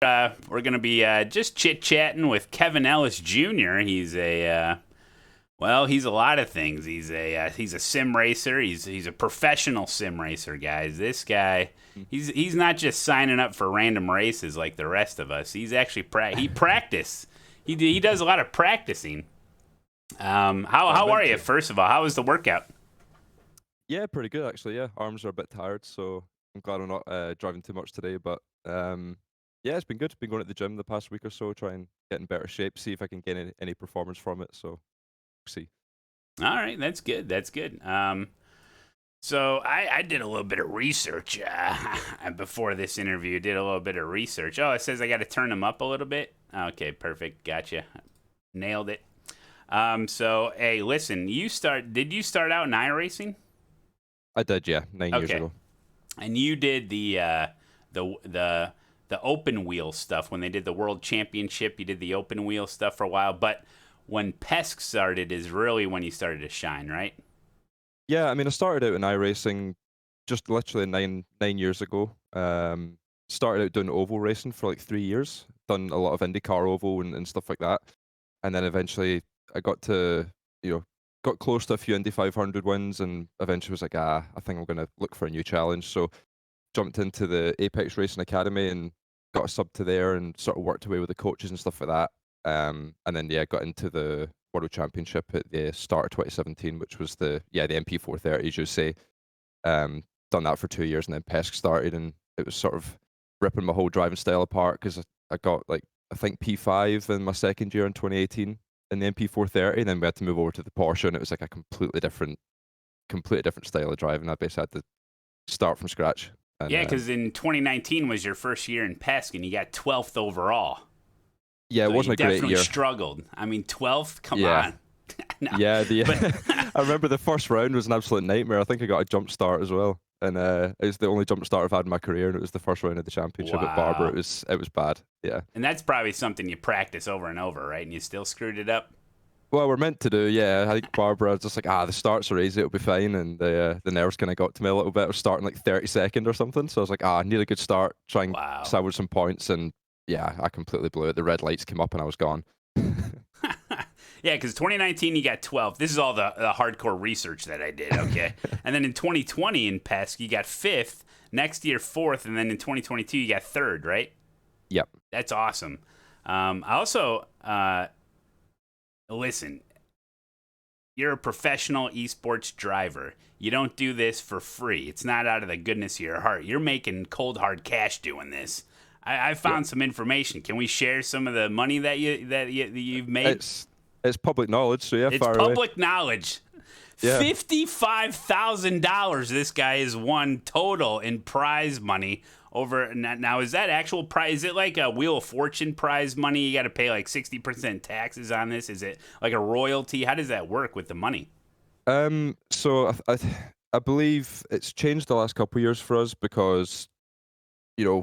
We're gonna be just chit-chatting with Kevin Ellis Jr. He's a well, he's a lot of things. He's a sim racer. He's a professional sim racer, guys. This guy, he's not just signing up for random races like the rest of us. He's actually practice. He does a lot of practicing. How are you? First of all, how was the workout? Yeah, pretty good actually. Yeah, arms are a bit tired, so I'm glad I'm not driving too much today. But yeah, it's been good. Been going to the gym the past week or so, try and get in better shape, see if I can get any performance from it. So we'll see. All right, that's good. That's good. So I did a little bit of research before this interview. Did a little bit of research. Oh, it says I got to turn them up a little bit. Okay, perfect. Gotcha. Nailed it. So hey, listen. Did you start out in iRacing? I did, yeah, 9 years ago. And you did the open wheel stuff when they did the World Championship. You did the open wheel stuff for a while, but when PESC started is really when you started to shine, right? Yeah, I mean, I started out in iRacing just literally nine years ago. Started out doing oval racing for like 3 years. Done a lot of IndyCar oval and stuff like that, and then eventually I got to got close to a few Indy 500 wins, and eventually was like, I think I'm gonna look for a new challenge. So jumped into the Apex Racing Academy and got a sub to there and sort of worked away with the coaches and stuff like that. And then yeah, got into the World Championship at the start of 2017, which was the MP430, as you say. Done that for 2 years, and then PESC started, and it was sort of ripping my whole driving style apart because I got like I think P5 in my second year in 2018 in the MP430, and then we had to move over to the Porsche, and it was like a completely different style of driving. I basically had to start from scratch. And, yeah, because in 2019 was your first year in PESC, and you got 12th overall. Yeah, so it wasn't a great year. Definitely struggled. I mean, 12th. Come on. No. Yeah, I remember the first round was an absolute nightmare. I think I got a jump start as well, and it was the only jump start I've had in my career, and it was the first round of the championship at Barber. It was bad. Yeah, and that's probably something you practice over and over, right? And you still screwed it up. Well, we're meant to do, yeah. I think Barbara was just like, the starts are easy, it'll be fine, and the nerves kind of got to me a little bit. I was starting like 32nd or something, so I was like, I need a good start, try and salvage some points, and yeah, I completely blew it. The red lights came up and I was gone. Yeah, because 2019 you got 12th. This is all the hardcore research that I did, okay? And then in 2020 in PESC, you got 5th. Next year, 4th. And then in 2022, you got 3rd, right? Yep. That's awesome. I also, listen, you're a professional esports driver. You don't do this for free. It's not out of the goodness of your heart. You're making cold, hard cash doing this. I found some information. Can we share some of the money that you've made? It's public knowledge, so yeah, it's public knowledge. Yeah. $55,000 this guy has won total in prize money over. Now, is that actual prize? Is it like a Wheel of Fortune prize money? You got to pay like 60% taxes on this. Is it like a royalty? How does that work with the money? So I believe it's changed the last couple of years for us because,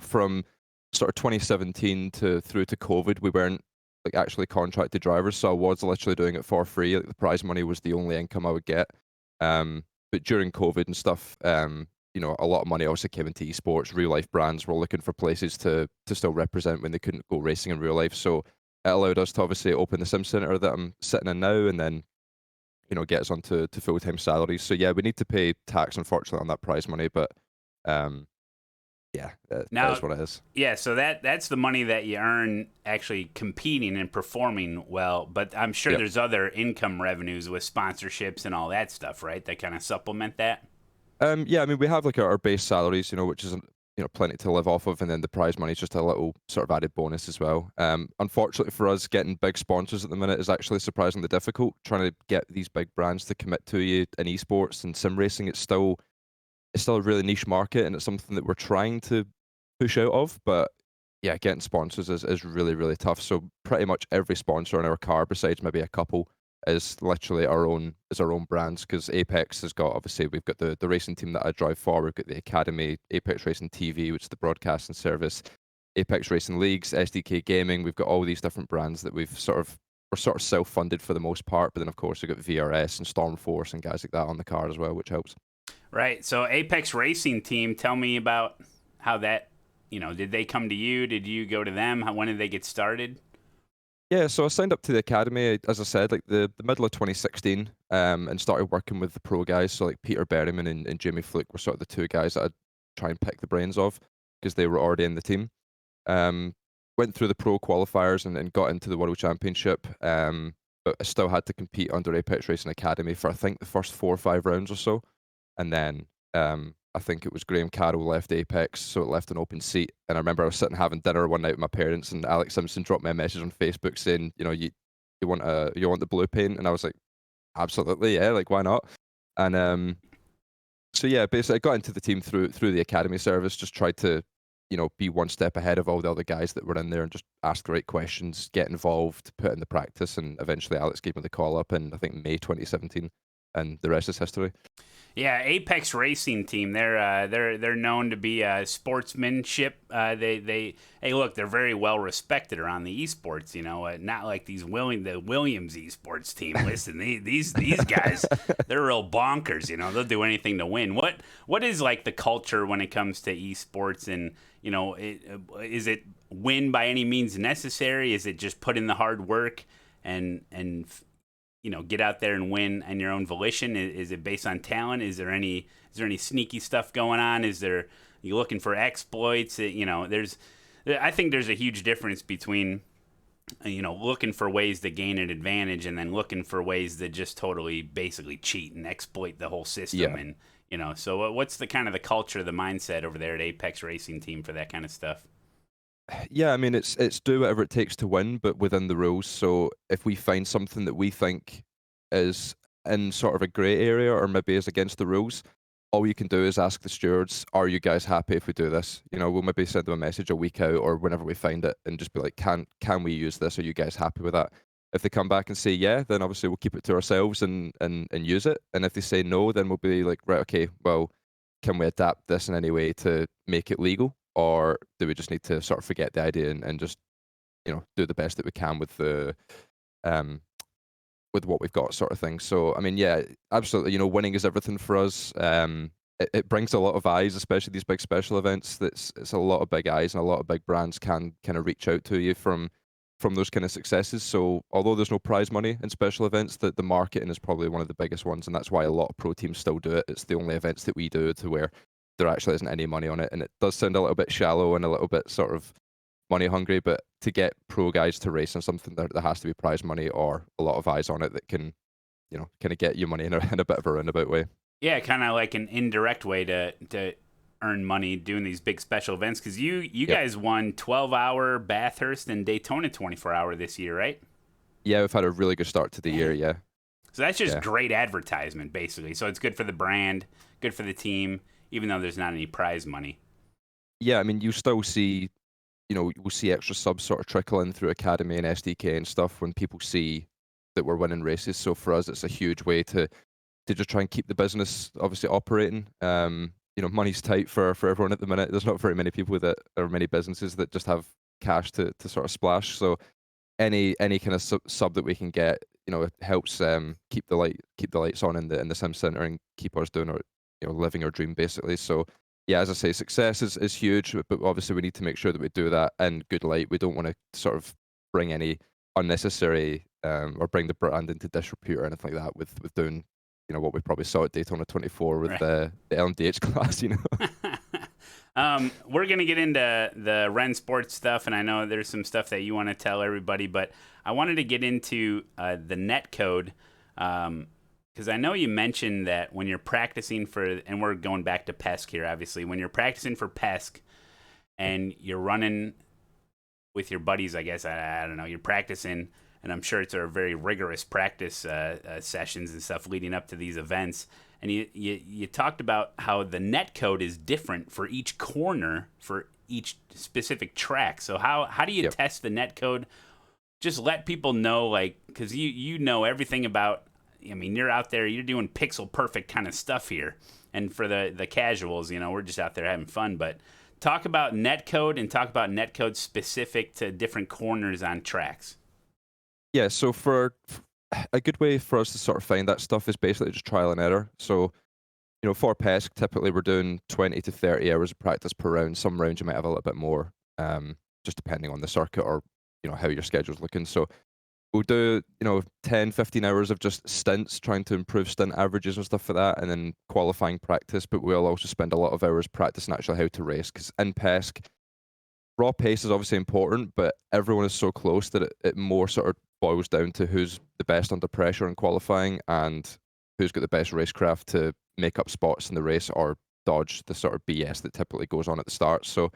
from sort of 2017 through to COVID, we weren't like actually contracted drivers, so I was literally doing it for free. Like the prize money was the only income I would get. But during COVID and stuff, a lot of money also came into esports. Real life brands were looking for places to still represent when they couldn't go racing in real life. So it allowed us to obviously open the sim center that I'm sitting in now, and then get us onto full-time salaries. So yeah, we need to pay tax unfortunately on that prize money, but yeah, that is what it is. Yeah, so that's the money that you earn actually competing and performing well, but I'm sure there's other income revenues with sponsorships and all that stuff, right? That kind of supplement that? Yeah, I mean, we have like our base salaries, which is plenty to live off of, and then the prize money is just a little sort of added bonus as well. Unfortunately for us, getting big sponsors at the minute is actually surprisingly difficult. Trying to get these big brands to commit to you in esports and sim racing, it's still a really niche market, and it's something that we're trying to push out of. But yeah, getting sponsors is really, really tough. So pretty much every sponsor in our car, besides maybe a couple, is literally our own brands. Because Apex has got, obviously, we've got the racing team that I drive for. We've got the Academy, Apex Racing TV, which is the broadcasting service, Apex Racing Leagues, SDK Gaming. We've got all these different brands that we're sort of self-funded for the most part. But then, of course, we've got VRS and Stormforce and guys like that on the car as well, which helps. Right. So Apex Racing Team, tell me about how that did they come to you? Did you go to them? When did they get started? Yeah, so I signed up to the academy, as I said, like the middle of 2016, and started working with the pro guys. So like Peter Berryman and Jimmy Fluke were sort of the two guys that I'd try and pick the brains of because they were already in the team. Um, Went through the pro qualifiers and got into the World Championship. But I still had to compete under Apex Racing Academy for I think the first 4 or 5 rounds or so, and then I think it was Graham Carroll left Apex, so it left an open seat. And I remember I was sitting having dinner one night with my parents, and Alex Simpson dropped me a message on Facebook saying, you want the blue paint, and I was like, absolutely, yeah, like why not? And so yeah, basically I got into the team through the academy service, just tried to be one step ahead of all the other guys that were in there and just ask the right questions, get involved, put in the practice, and eventually Alex gave me the call up in I think May 2017, and the rest is history. Yeah, Apex Racing Team. They're known to be sportsmanship. Hey, look, they're very well respected around the esports. Not like the Williams esports team. Listen, these guys, they're real bonkers. They'll do anything to win. What is like the culture when it comes to esports? And is it win by any means necessary? Is it just put in the hard work and get out there and win on your own volition? Is it based on talent? Is there any sneaky stuff going on? You looking for exploits? I think there's a huge difference between looking for ways to gain an advantage and then looking for ways to just totally basically cheat and exploit the whole system. Yeah. And so what's the kind of the culture, the mindset over there at Apex Racing Team for that kind of stuff? Yeah, I mean it's do whatever it takes to win, but within the rules. So if we find something that we think is in sort of a grey area or maybe is against the rules, all you can do is ask the stewards, "Are you guys happy if we do this?" We'll maybe send them a message a week out or whenever we find it, and just be like, "Can we use this? Are you guys happy with that?" If they come back and say yeah, then obviously we'll keep it to ourselves and use it. And if they say no, then we'll be like, right, okay, well, can we adapt this in any way to make it legal? Or do we just need to sort of forget the idea and just, do the best that we can with um, with what we've got, sort of thing. So, I mean, yeah, absolutely. Winning is everything for us. It brings a lot of eyes, especially these big special events. It's a lot of big eyes and a lot of big brands can kind of reach out to you from those kind of successes. So, although there's no prize money in special events, the marketing is probably one of the biggest ones, and that's why a lot of pro teams still do it. It's the only events that we do to where there actually isn't any money on it, and it does sound a little bit shallow and a little bit sort of money hungry, but to get pro guys to race on something, there has to be prize money or a lot of eyes on it that can, kind of get you money in a bit of a roundabout way. Yeah, kind of like an indirect way to earn money doing these big special events, because you guys won 12-hour Bathurst and Daytona 24-hour this year, right? Yeah, we've had a really good start to the year, yeah. So that's just great advertisement, basically. So it's good for the brand, good for the team, even though there's not any prize money. Yeah, I mean, you still see, we'll see extra subs sort of trickle in through Academy and SDK and stuff when people see that we're winning races. So for us, it's a huge way to just try and keep the business obviously operating. Money's tight for everyone at the minute. There's not very many people or many businesses that just have cash to sort of splash. So any kind of sub that we can get, it helps keep the lights on in the sim center and keep us doing our living our dream basically. So yeah, as I say, success is huge, but obviously we need to make sure that we do that in good light. We don't want to sort of bring any unnecessary or bring the brand into disrepute or anything like that with doing what we probably saw at Daytona 24 with the LMDH class. We're going to get into the Rennsport stuff, and I know there's some stuff that you want to tell everybody, but I wanted to get into the netcode, because I know you mentioned that when you're practicing and we're going back to PESC here, obviously, when you're practicing for PESC and you're running with your buddies, I guess, I don't know, you're practicing, and I'm sure it's a very rigorous practice sessions and stuff leading up to these events. And you talked about how the netcode is different for each corner for each specific track. So how do you test the netcode? Just let people know, like, because you know everything about. I mean, you're out there, you're doing pixel perfect kind of stuff here. And for the casuals, we're just out there having fun. But talk about netcode and talk about netcode specific to different corners on tracks. Yeah, so for a good way for us to sort of find that stuff is basically just trial and error. So, you know, for PESC, typically we're doing 20 to 30 hours of practice per round. Some rounds you might have a little bit more, just depending on the circuit or, you know, how your schedule's looking. So we'll do, you know, 10, 15 hours of just stints, trying to improve stint averages and stuff like that, and then qualifying practice. But we'll also spend a lot of hours practicing actually how to race, because in PESC, raw pace is obviously important, but everyone is so close that it more sort of boils down to who's the best under pressure in qualifying and who's got the best racecraft to make up spots in the race or dodge the sort of BS that typically goes on at the start. So,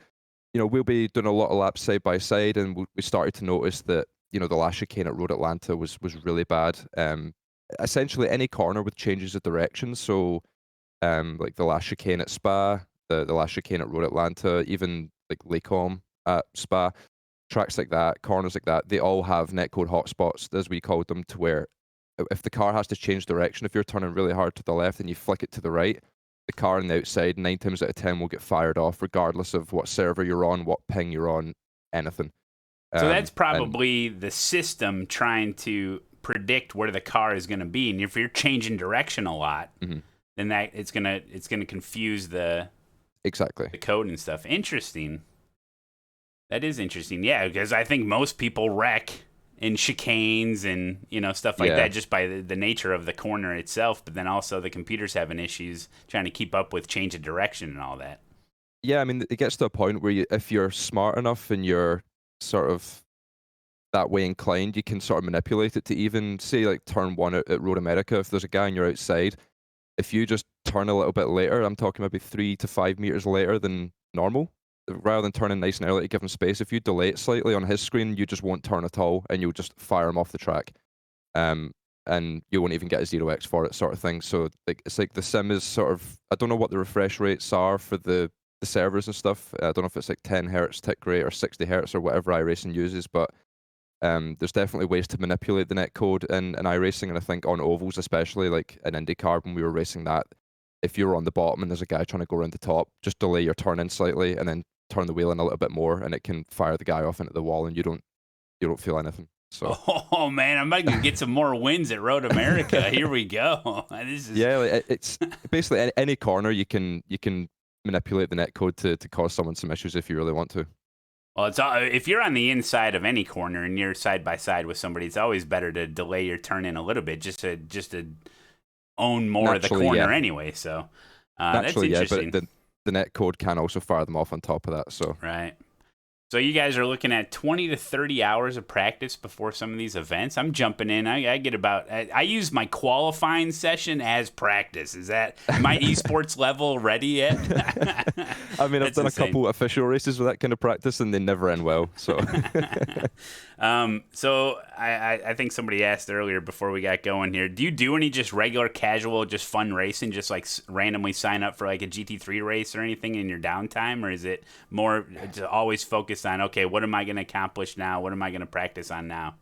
you know, we'll be doing a lot of laps side by side, and we started to notice that, you know, the last chicane at Road Atlanta was really bad. Essentially, any corner with changes of direction. So, like the last chicane at Spa, the last chicane at Road Atlanta, even like Lacombe at Spa, tracks like that, corners like that, they all have netcode hotspots, as we called them, to where if the car has to change direction, if you're turning really hard to the left and you flick it to the right, the car on the outside 9 times out of 10 will get fired off, regardless of what server you're on, what ping you're on, anything. So that's probably the system trying to predict where the car is going to be, and if you're changing direction a lot, then that it's gonna confuse the code and stuff. Interesting. That is interesting. Yeah, because I think most people wreck in chicanes and, you know, stuff like that just by the nature of the corner itself, but then also the computer's having issues trying to keep up with change of direction and all that. Yeah, I mean, it gets to a point where if you're smart enough and you're sort of that way inclined, you can sort of manipulate it to even say like turn 1 at Road America. If there's a guy on your outside, if you just turn a little bit later, I'm talking maybe 3 to 5 meters later than normal, rather than turning nice and early to give him space, if you delay it slightly on his screen, you just won't turn at all, and you'll just fire him off the track. And you won't even get a 0x for it, sort of thing. So like, it's like the sim is sort of, I don't know what the refresh rates are for the servers and stuff. I don't know if it's like 10 hertz tick rate or 60 hertz or whatever iRacing uses, but there's definitely ways to manipulate the netcode in iRacing, and I think on ovals, especially like in IndyCar when we were racing that, if you're on the bottom and there's a guy trying to go around the top, just delay your turn in slightly and then turn the wheel in a little bit more, and it can fire the guy off into the wall, and you don't feel anything. So. Oh man, I might get some more wins at Road America. Here we go. This is... Yeah, like, it's basically any corner you can manipulate the netcode to cause someone some issues if you really want to. Well, it's if you're on the inside of any corner and you're side by side with somebody, it's always better to delay your turn in a little bit just to own more of the corner anyway. So that's interesting. But the netcode can also fire them off on top of that. So right. So you guys are looking at 20 to 30 hours of practice before some of these events. I'm jumping in. I get about... I use my qualifying session as practice. Is that my eSports level ready yet? I mean, I've done a couple official races with that kind of practice, and they never end well. So, so I think somebody asked earlier before we got going here, do you do any just regular, casual, just fun racing, just like randomly sign up for like a GT3 race or anything in your downtime? Or is it more to always focus on, okay, what am I going to accomplish now? What am I going to practice on now?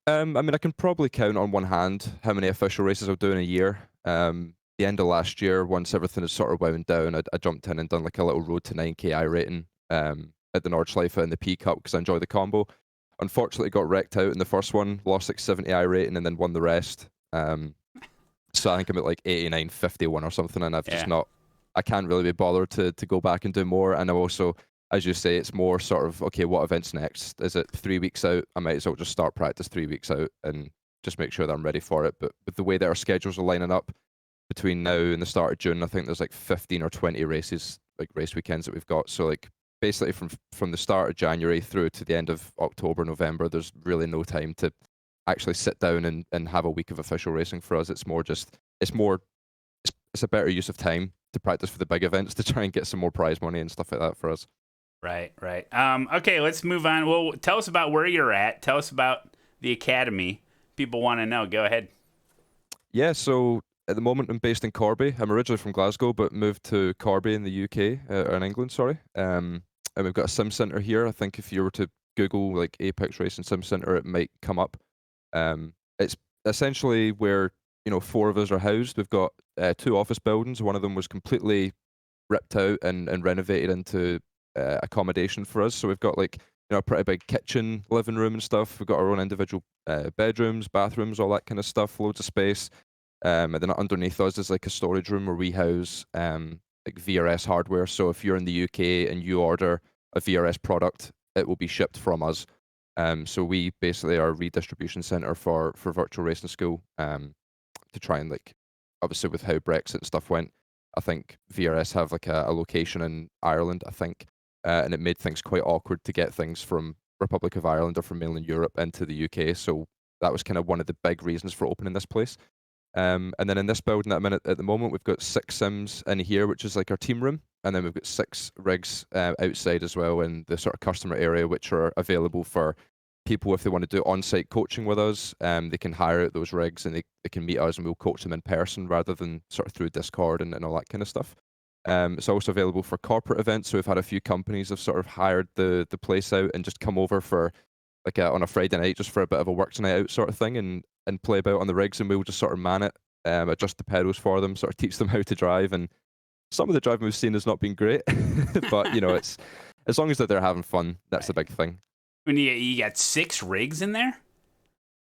I mean, I can probably count on one hand how many official races I'll do in a year. The end of last year, once everything had sort of wound down, I jumped in and done like a little road to 9K iRating at the Nordschleife and the P Cup because I enjoy the combo. Unfortunately, got wrecked out in the first one, lost like 70 iRating and then won the rest. So I think I'm at like 89.51 or something, and I've just not, I can't really be bothered to go back and do more. And I'm also, as you say, it's more sort of, okay, what event's next? Is it 3 weeks out? I might as well just start practice 3 weeks out and just make sure that I'm ready for it. But with the way that our schedules are lining up between now and the start of June, I think there's like 15 or 20 races, like race weekends that we've got. So like basically from the start of January through to the end of October, November, there's really no time to actually sit down and have a week of official racing for us. It's a better use of time to practice for the big events to try and get some more prize money and stuff like that for us. Right. Okay, let's move on. Well, tell us about where you're at. Tell us about the academy. People want to know. Go ahead. Yeah, so at the moment I'm based in Corby. I'm originally from Glasgow, but moved to Corby in the UK, or in England, sorry. And we've got a sim centre here. I think if you were to Google like Apex Racing Sim Centre, it might come up. It's essentially where, 4 of us are housed. We've got 2 office buildings. One of them was completely ripped out and renovated into accommodation for us. So we've got like a pretty big kitchen, living room and stuff. We've got our own individual bedrooms, bathrooms, all that kind of stuff, loads of space. And then underneath us is like a storage room where we house like VRS hardware. So if you're in the UK and you order a VRS product, it will be shipped from us. So we basically are a redistribution center for virtual racing school, to try and, like, obviously with how Brexit and stuff went, I think VRS have like a location in Ireland, I think, and it made things quite awkward to get things from Republic of Ireland or from mainland Europe into the UK. So that was kind of one of the big reasons for opening this place. And then in this building at the moment, we've got 6 sims in here, which is like our team room, and then we've got 6 rigs outside as well in the sort of customer area, which are available for people if they want to do on-site coaching with us. They can hire out those rigs and they can meet us and we'll coach them in person rather than sort of through Discord and all that kind of stuff. It's also available for corporate events. So we've had a few companies have sort of hired the place out and just come over for like on a Friday night just for a bit of a work night out sort of thing and play about on the rigs, and we'll just sort of man it, adjust the pedals for them, sort of teach them how to drive. And some of the driving we've seen has not been great, but you know, it's as long as that they're having fun, that's the big thing. When you got 6 rigs in there?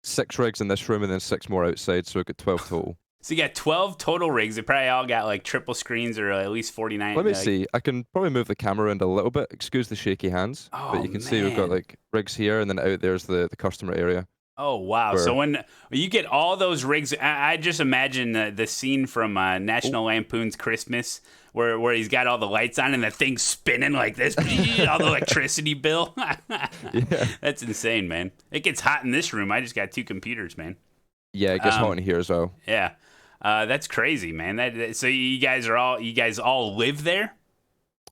6 rigs in this room and then 6 more outside, so we've got 12 total. So you got 12 total rigs. They probably all got like triple screens or at least 49. Let me see. I can probably move the camera around a little bit. Excuse the shaky hands. Oh, but you can see we've got like rigs here, and then out there's the customer area. Oh, wow. So when you get all those rigs, I just imagine the scene from National Lampoon's Christmas where he's got all the lights on and the thing's spinning like this, all the electricity bill. Yeah. That's insane, man. It gets hot in this room. I just got 2 computers, man. Yeah, it gets hot in here as well. Yeah. That's crazy, man. So you guys all live there?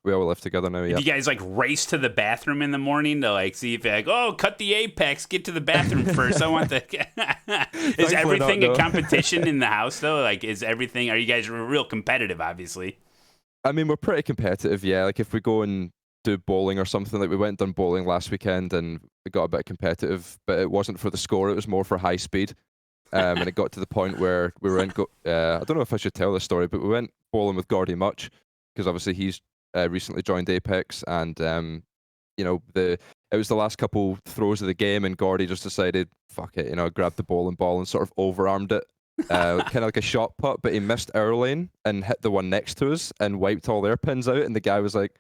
We all live together now, yeah. Do you guys like race to the bathroom in the morning to like see if you're like, oh, cut the apex, get to the bathroom first. I want the. Is everything a competition in the house though? Like, is everything? Are you guys real competitive? Obviously. I mean, we're pretty competitive, yeah. Like if we go and do bowling or something, like we went and done bowling last weekend and it got a bit competitive, but it wasn't for the score. It was more for high speed. And it got to the point where we went. I don't know if I should tell this story, but we went bowling with Gordy Much because obviously he's recently joined Apex, and you know, it was the last couple throws of the game, and Gordy just decided, fuck it, you know, grabbed the bowling ball and sort of overarmed it, kind of like a shot put, but he missed our lane and hit the one next to us and wiped all their pins out, and the guy was like,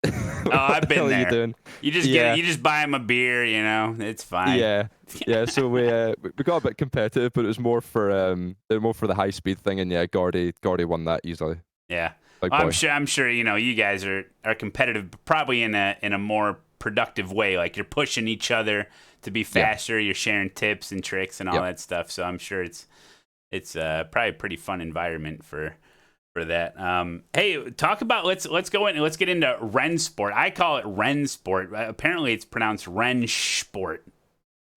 "Oh, I've been there. You doing? You just buy him a beer, you know, it's fine." Yeah. So we got a bit competitive, but it was more for the high speed thing, and yeah, Gordy won that easily. Yeah. Well, I'm sure you know you guys are competitive, probably in a more productive way. Like you're pushing each other to be faster. You're sharing tips and tricks and all that stuff. So I'm sure it's probably a pretty fun environment for that. Hey, talk about let's get into Rennsport. I call it Rennsport. Apparently, it's pronounced Rennsport.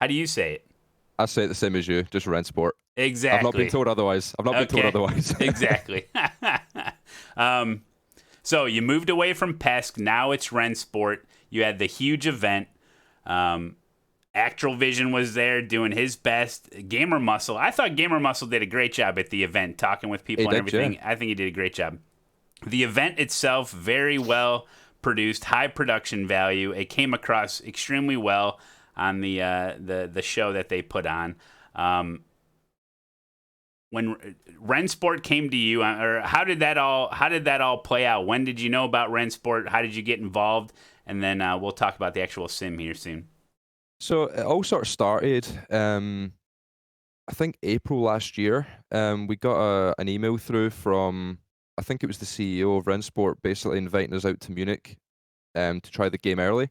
How do you say it? I say it the same as you, just Rennsport. Exactly. I've not been told otherwise. Exactly. So you moved away from PESC. Now it's Rennsport. You had the huge event. Actual Vision was there doing his best. Gamer Muscle. I thought Gamer Muscle did a great job at the event, talking with people and everything. Yeah. I think he did a great job. The event itself, very well produced, high production value. It came across extremely well on the show that they put on. When Rennsport came to you, or how did that all play out? When did you know about Rennsport? How did you get involved? And then we'll talk about the actual sim here soon. So it all sort of started, I think April last year. We got an email through from, I think it was the CEO of Rennsport, basically inviting us out to Munich to try the game early.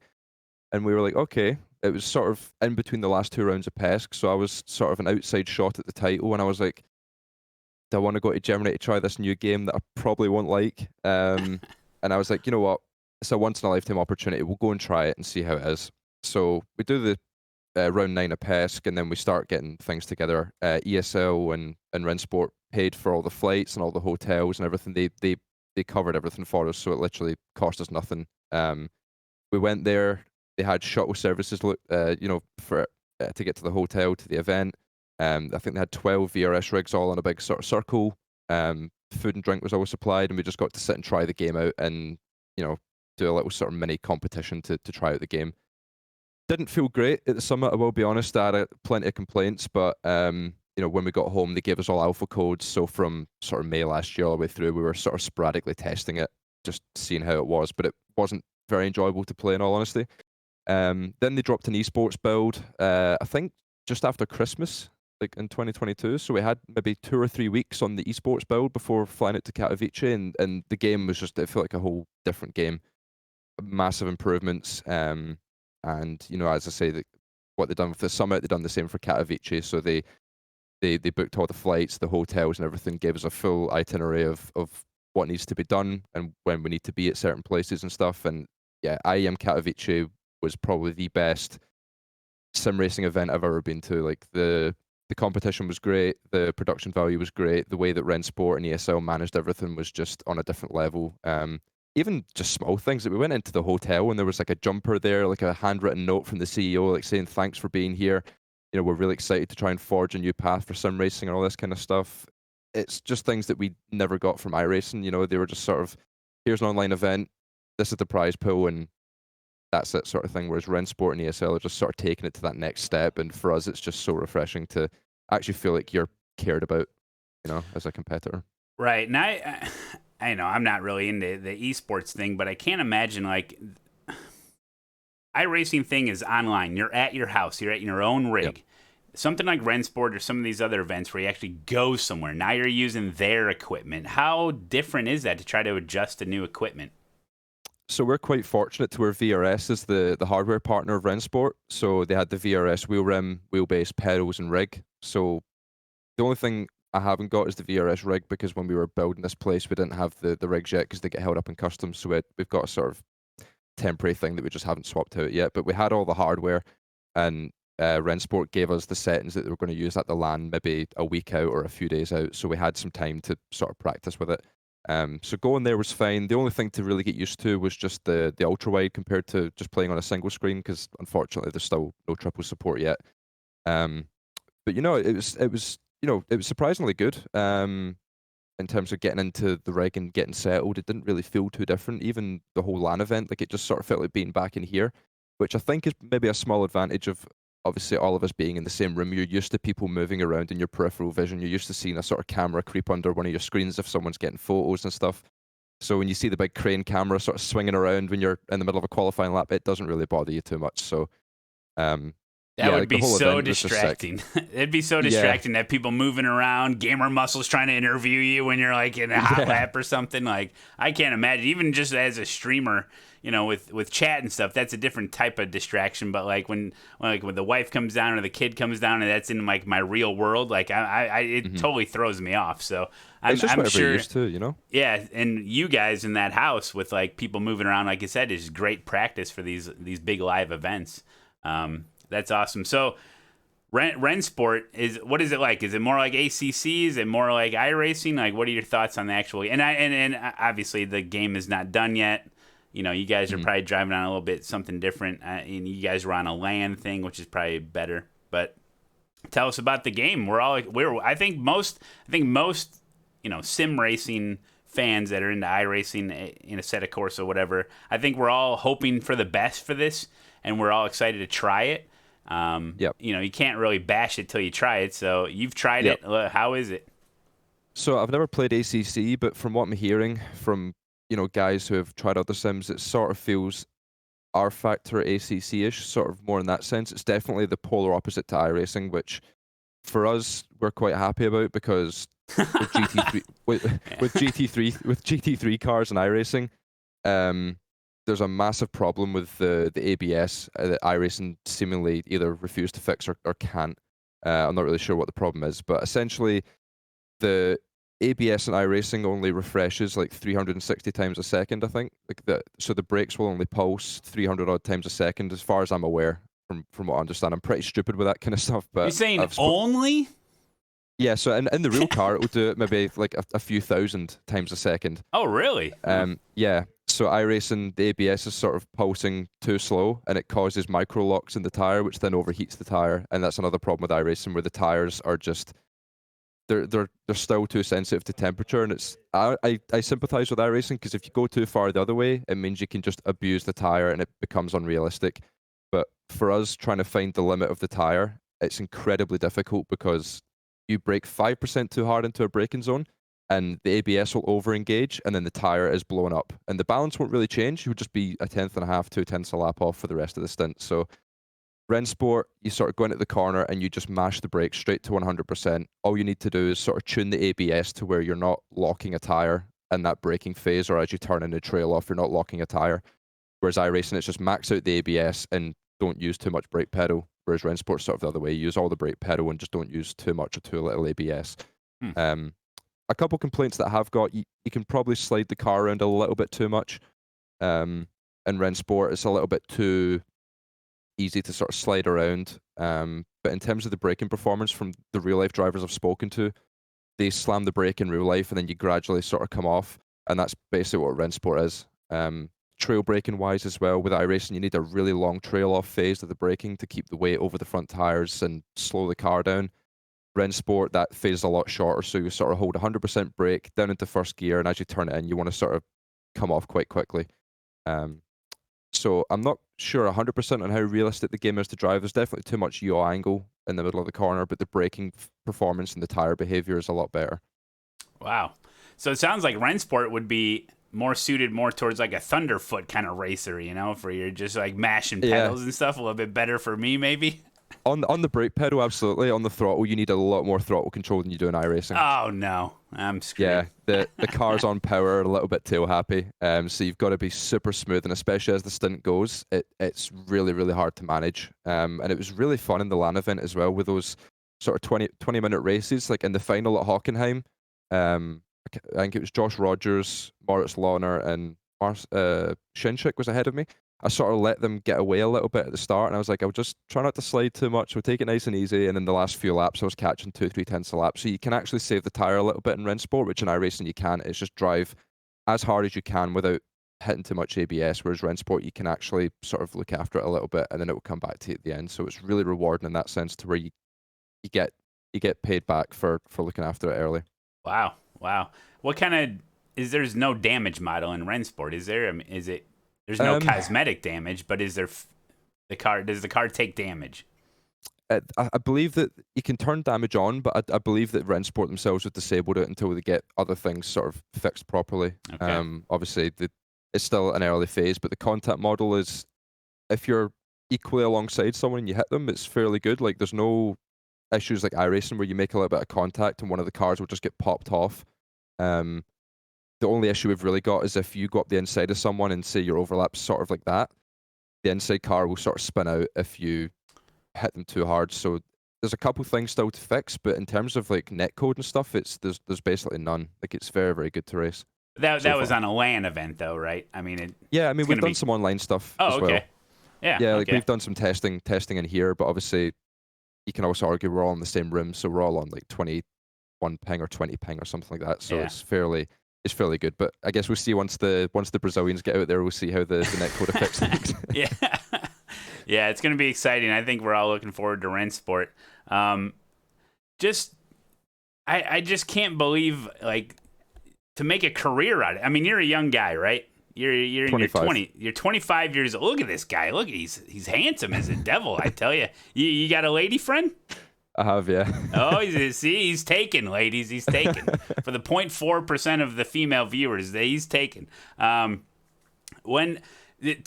And we were like, okay. It was sort of in between the last 2 rounds of PESC, so I was sort of an outside shot at the title, and I was like, do I want to go to Germany to try this new game that I probably won't like? And I was like, you know what? It's a once-in-a-lifetime opportunity. We'll go and try it and see how it is. So we do the round 9 of PESC, and then we start getting things together. ESL and Rennsport paid for all the flights and all the hotels and everything. They covered everything for us, so it literally cost us nothing. We went there. They had shuttle services, you know, for to get to the hotel, to the event. I think they had 12 VRS rigs all in a big sort of circle. Food and drink was always supplied, and we just got to sit and try the game out and, you know, do a little sort of mini competition to try out the game. Didn't feel great at the summit, I will be honest. I had plenty of complaints, but, you you know, when we got home, they gave us all alpha codes. So from sort of May last year all the way through, we were sort of sporadically testing it, just seeing how it was. But it wasn't very enjoyable to play, in all honesty. Then they dropped an eSports build, I think just after Christmas, like in 2022. So we had maybe 2 or 3 weeks on the eSports build before flying out to Katowice, and the game was just, it felt like a whole different game. Massive improvements. And, you know, as I say, what they've done with the summit, they've done the same for Katowice. So they booked all the flights, the hotels, and everything, gave us a full itinerary of what needs to be done and when we need to be at certain places and stuff. And yeah, IEM Katowice was probably the best sim racing event I've ever been to. Like the competition was great, the production value was great, the way that Rennsport and ESL managed everything was just on a different level. Even just small things, that we went into the hotel and there was like a jumper there, like a handwritten note from the CEO, like saying thanks for being here. You know, we're really excited to try and forge a new path for sim racing and all this kind of stuff. It's just things that we never got from iRacing. You know, they were just sort of, here's an online event, this is the prize pool, and that's it, sort of thing. Whereas Rennsport and ESL are just sort of taking it to that next step. And for us, it's just so refreshing to actually feel like you're cared about, you know, as a competitor. Right. And I know I'm not really into the esports thing, but I can't imagine, like, iRacing thing is online. You're at your house. You're at your own rig. Yep. Something like Rennsport or some of these other events where you actually go somewhere. Now you're using their equipment. How different is that to try to adjust to new equipment? So we're quite fortunate to where VRS is the hardware partner of Rennsport. So they had the VRS wheel rim, wheelbase, pedals, and rig. So the only thing I haven't got is the VRS rig, because when we were building this place, we didn't have the rigs yet because they get held up in customs. So we've got a sort of temporary thing that we just haven't swapped out yet. But we had all the hardware, and Rennsport gave us the settings that they were going to use at the LAN maybe a week out or a few days out. So we had some time to sort of practice with it. So going there was fine. The only thing to really get used to was just the ultra wide compared to just playing on a single screen, because unfortunately there's still no triple support yet. But you know, it was you know, it was surprisingly good. In terms of getting into the rig and getting settled, it didn't really feel too different. Even the whole LAN event, like, it just sort of felt like being back in here, which I think is maybe a small advantage of obviously all of us being in the same room. You're used to people moving around in your peripheral vision. You're used to seeing a sort of camera creep under one of your screens if someone's getting photos and stuff. So when you see the big crane camera sort of swinging around when you're in the middle of a qualifying lap, it doesn't really bother you too much. So that would like, be so distracting. It'd be so distracting to have people moving around, gamer muscles trying to interview you when you're like in a hot lap or something. Like, I can't imagine, even just as a streamer, you know, with chat and stuff, that's a different type of distraction. But like when the wife comes down or the kid comes down and that's in like my real world, like it totally throws me off. So I'm sure you're used to, you know? Yeah, and you guys in that house with like people moving around, like I said, is great practice for these big live events. That's awesome. So Rennsport, what is it like? Is it more like ACC? Is it more like iRacing? Like, what are your thoughts on the actual? And obviously the game is not done yet. You know, you guys are probably driving on a little bit something different. And you guys were on a LAN thing, which is probably better. But tell us about the game. I think most you know, sim racing fans that are into iRacing in a set of course or whatever, I think we're all hoping for the best for this, and we're all excited to try it. You know, you can't really bash it till you try it. So you've tried it. How is it? So I've never played ACC, but from what I'm hearing from, you know, guys who have tried other sims, it sort of feels R Factor ACC-ish, sort of more in that sense. It's definitely the polar opposite to iRacing, which for us we're quite happy about, because with GT3 with GT3 cars and iRacing, there's a massive problem with the ABS that iRacing seemingly either refuse to fix or can't. I'm not really sure what the problem is, but essentially the ABS in iRacing only refreshes like 360 times a second, I think. So the brakes will only pulse 300 odd times a second, as far as I'm aware. From what I understand, I'm pretty stupid with that kind of stuff. But you're saying only? Yeah, so in the real car, it will do it maybe like a few thousand times a second. Oh, really? Yeah. So iRacing, the ABS is sort of pulsing too slow, and it causes micro locks in the tire, which then overheats the tire, and that's another problem with iRacing, where the tires are just they're still too sensitive to temperature, and I sympathize with iRacing, because if you go too far the other way, it means you can just abuse the tire and it becomes unrealistic. But for us, trying to find the limit of the tire, it's incredibly difficult, because you brake 5% too hard into a braking zone, and the ABS will over-engage, and then the tire is blown up. And the balance won't really change. You would just be 1/10.5, 2/10 a lap off for the rest of the stint. So Rennsport, you sort of go into the corner and you just mash the brake straight to 100%. All you need to do is sort of tune the ABS to where you're not locking a tire in that braking phase, or as you turn in the trail off, you're not locking a tire. Whereas iRacing, it's just max out the ABS and don't use too much brake pedal. Whereas Rennsport's sort of the other way. You use all the brake pedal and just don't use too much or too little ABS. A couple complaints that I have got, you can probably slide the car around a little bit too much. In Rennsport, it's a little bit too easy to sort of slide around. But in terms of the braking performance from the real life drivers I've spoken to, they slam the brake in real life and then you gradually sort of come off. And that's basically what Rennsport is. Trail braking wise as well, with iRacing, you need a really long trail off phase of the braking to keep the weight over the front tires and slow the car down. Rennsport, that phase is a lot shorter, so you sort of hold 100% brake down into first gear, and as you turn it in, you want to sort of come off quite quickly. So I'm not sure 100% on how realistic the game is to drive. There's definitely too much yaw angle in the middle of the corner, but the braking performance and the tire behavior is a lot better. Wow. So it sounds like Rennsport would be more suited more towards like a Thunderfoot kind of racer, you know, for you're just like mashing pedals and stuff. A little bit better for me, maybe. On the brake pedal, absolutely. On the throttle, you need a lot more throttle control than you do in iRacing. Oh no, I'm screwed. Yeah, the car's on power, a little bit tail happy. So you've got to be super smooth, and especially as the stint goes, it's really, really hard to manage. And it was really fun in the LAN event as well, with those sort of 20-minute races. Like in the final at Hockenheim, I think it was Josh Rogers, Moritz Lohner, and Shinchik was ahead of me. I sort of let them get away a little bit at the start, and I was like, I'll just try not to slide too much, we'll take it nice and easy, and then the last few laps I was catching 2-3 tenths a lap. So you can actually save the tyre a little bit in Rennsport, which in iRacing you can't. It's just drive as hard as you can without hitting too much ABS, whereas Rennsport you can actually sort of look after it a little bit, and then it will come back to you at the end. So it's really rewarding in that sense, to where you get paid back for looking after it early. Wow. What kind of there's no damage model in Rennsport, is there? I mean, there's no cosmetic damage, but is there does the car take damage? I believe that you can turn damage on, but I believe that Rennsport themselves have disabled it until they get other things sort of fixed properly. Okay. Obviously, it's still an early phase, but the contact model is, if you're equally alongside someone and you hit them, it's fairly good. Like, there's no issues like iRacing where you make a little bit of contact and one of the cars will just get popped off. The only issue we've really got is if you go up the inside of someone and say your overlap's sort of like that, the inside car will sort of spin out if you hit them too hard. So there's a couple things still to fix, but in terms of like netcode and stuff, there's basically none. Like, it's very, very good to race. That was on a LAN event though, right? I mean, we've done some online stuff as well. Okay. Yeah, like we've done some testing in here, but obviously you can also argue we're all on the same room, so we're all on like 21 ping or 20 ping or something like that. So it's fairly good. But I guess we'll see once the Brazilians get out there, we'll see how the netcode affects things. Yeah, it's going to be exciting. I think we're all looking forward to Rennsport. I just can't believe, like, to make a career out of it. I mean, you're a young guy, right? You're in 25. your 20. You're 25 years old. Look at this guy. Look, he's handsome as a devil. I tell you. You got a lady friend? I have, yeah. Oh, he's taken, ladies. He's taken. For the 0.4% of the female viewers, he's taken. To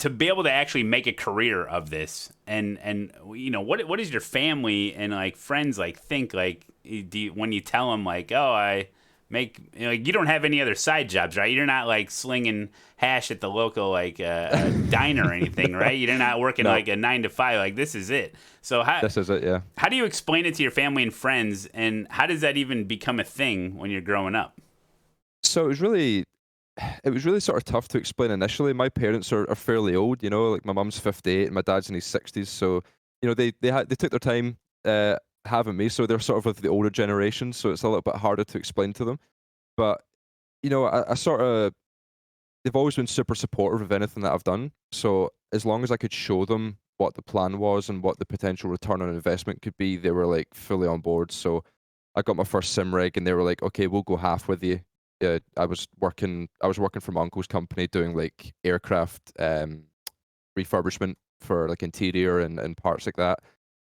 be able to actually make a career of this, and you know, what does your family and like friends like think, like, when you tell them like, oh, I make, you know, like, you don't have any other side jobs, right? You're not like slinging hash at the local like diner or anything, right? You're not working like a 9 to 5. Like, this is it. So this is it, yeah. How do you explain it to your family and friends, and how does that even become a thing when you're growing up? So it was really sort of tough to explain initially. My parents are fairly old, you know, like my mum's 58 and my dad's in his 60s. So, you know, they took their time having me, so they're sort of with the older generation, so it's a little bit harder to explain to them. But, you know, I sort of, they've always been super supportive of anything that I've done. So as long as I could show them what the plan was and what the potential return on investment could be, they were like fully on board. So I got my first sim rig and they were like, okay, we'll go half with you. I was working for my uncle's company doing like aircraft refurbishment for like interior and parts like that.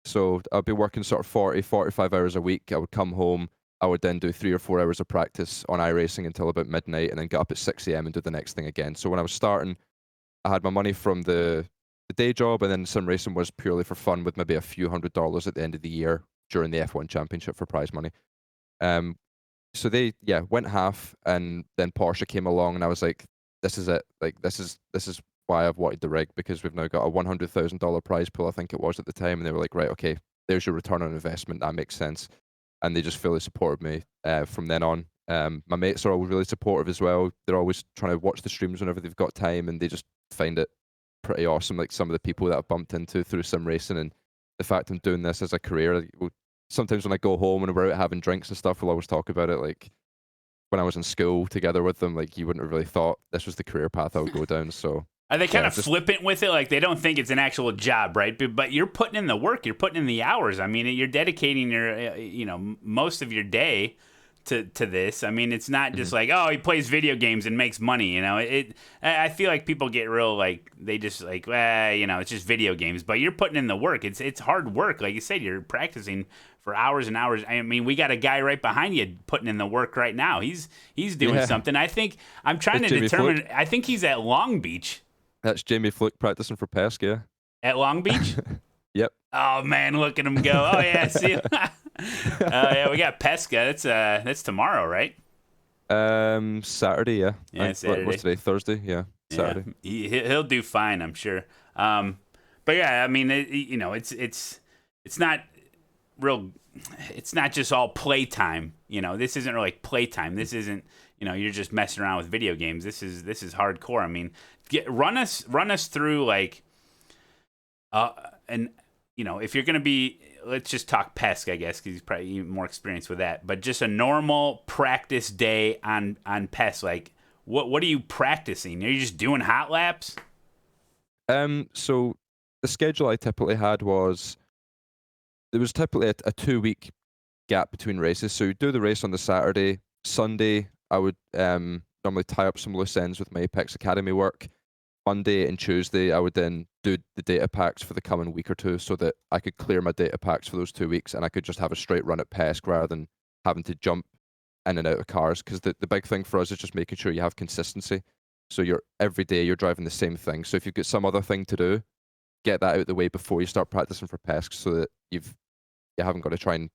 So I'd be working sort of 40, 45 hours a week. I would come home. I would then do 3 or 4 hours of practice on iRacing until about midnight, and then get up at 6 a.m. and do the next thing again. So when I was starting, I had my money from the day job, and then sim racing was purely for fun, with maybe a few $100s at the end of the year during the F1 Championship for prize money. So they went half, and then Porsche came along, and I was like, this is it. Like this is why I've wanted the rig, because we've now got a $100,000 prize pool, I think it was at the time, and they were like, right, okay, there's your return on investment. That makes sense. And they just fully supported me from then on. My mates are always really supportive as well. They're always trying to watch the streams whenever they've got time, and they just find it pretty awesome. Like some of the people that I've bumped into through sim racing, and the fact I'm doing this as a career. Like, sometimes when I go home and we're out having drinks and stuff, we'll always talk about it. Like when I was in school together with them, like you wouldn't have really thought this was the career path I would go down. So are they kind of flippant with it? Like they don't think it's an actual job, right? But you're putting in the work, you're putting in the hours. I mean, you're dedicating your, most of your day to this. I mean, it's not just like, oh, he plays video games and makes money. I feel like people get real like they just like, it's just video games. But you're putting in the work. It's hard work. Like you said, you're practicing for hours and hours. I mean, we got a guy right behind you putting in the work right now. He's doing something. I think I'm trying to determine. Fluke. I think he's at Long Beach. That's Jamie Fluke practicing for PESC, yeah. At Long Beach? Yep. Oh man, look at him go! Oh yeah, see. Yeah, we got Pesca. That's tomorrow, right? Saturday, yeah. Yeah, Saturday. What's today? Thursday, yeah. Saturday. Yeah, he'll do fine, I'm sure. But yeah, I mean, it's not real. It's not just all playtime. This isn't really playtime. This isn't. You're just messing around with video games. This is hardcore. I mean, run us through like, if you're gonna be, let's just talk PESC, I guess, because he's probably more experienced with that. But just a normal practice day on PESC, like what are you practicing? Are you just doing hot laps? So the schedule I typically had was there was typically a 2-week gap between races. So you do the race on the Saturday, Sunday. I would normally tie up some loose ends with my Apex Academy work. Monday and Tuesday, I would then do the data packs for the coming week or two, so that I could clear my data packs for those 2 weeks, and I could just have a straight run at PESC rather than having to jump in and out of cars. Because the big thing for us is just making sure you have consistency. So every day you're driving the same thing. So if you've got some other thing to do, get that out of the way before you start practicing for PESC, so that you haven't got to try and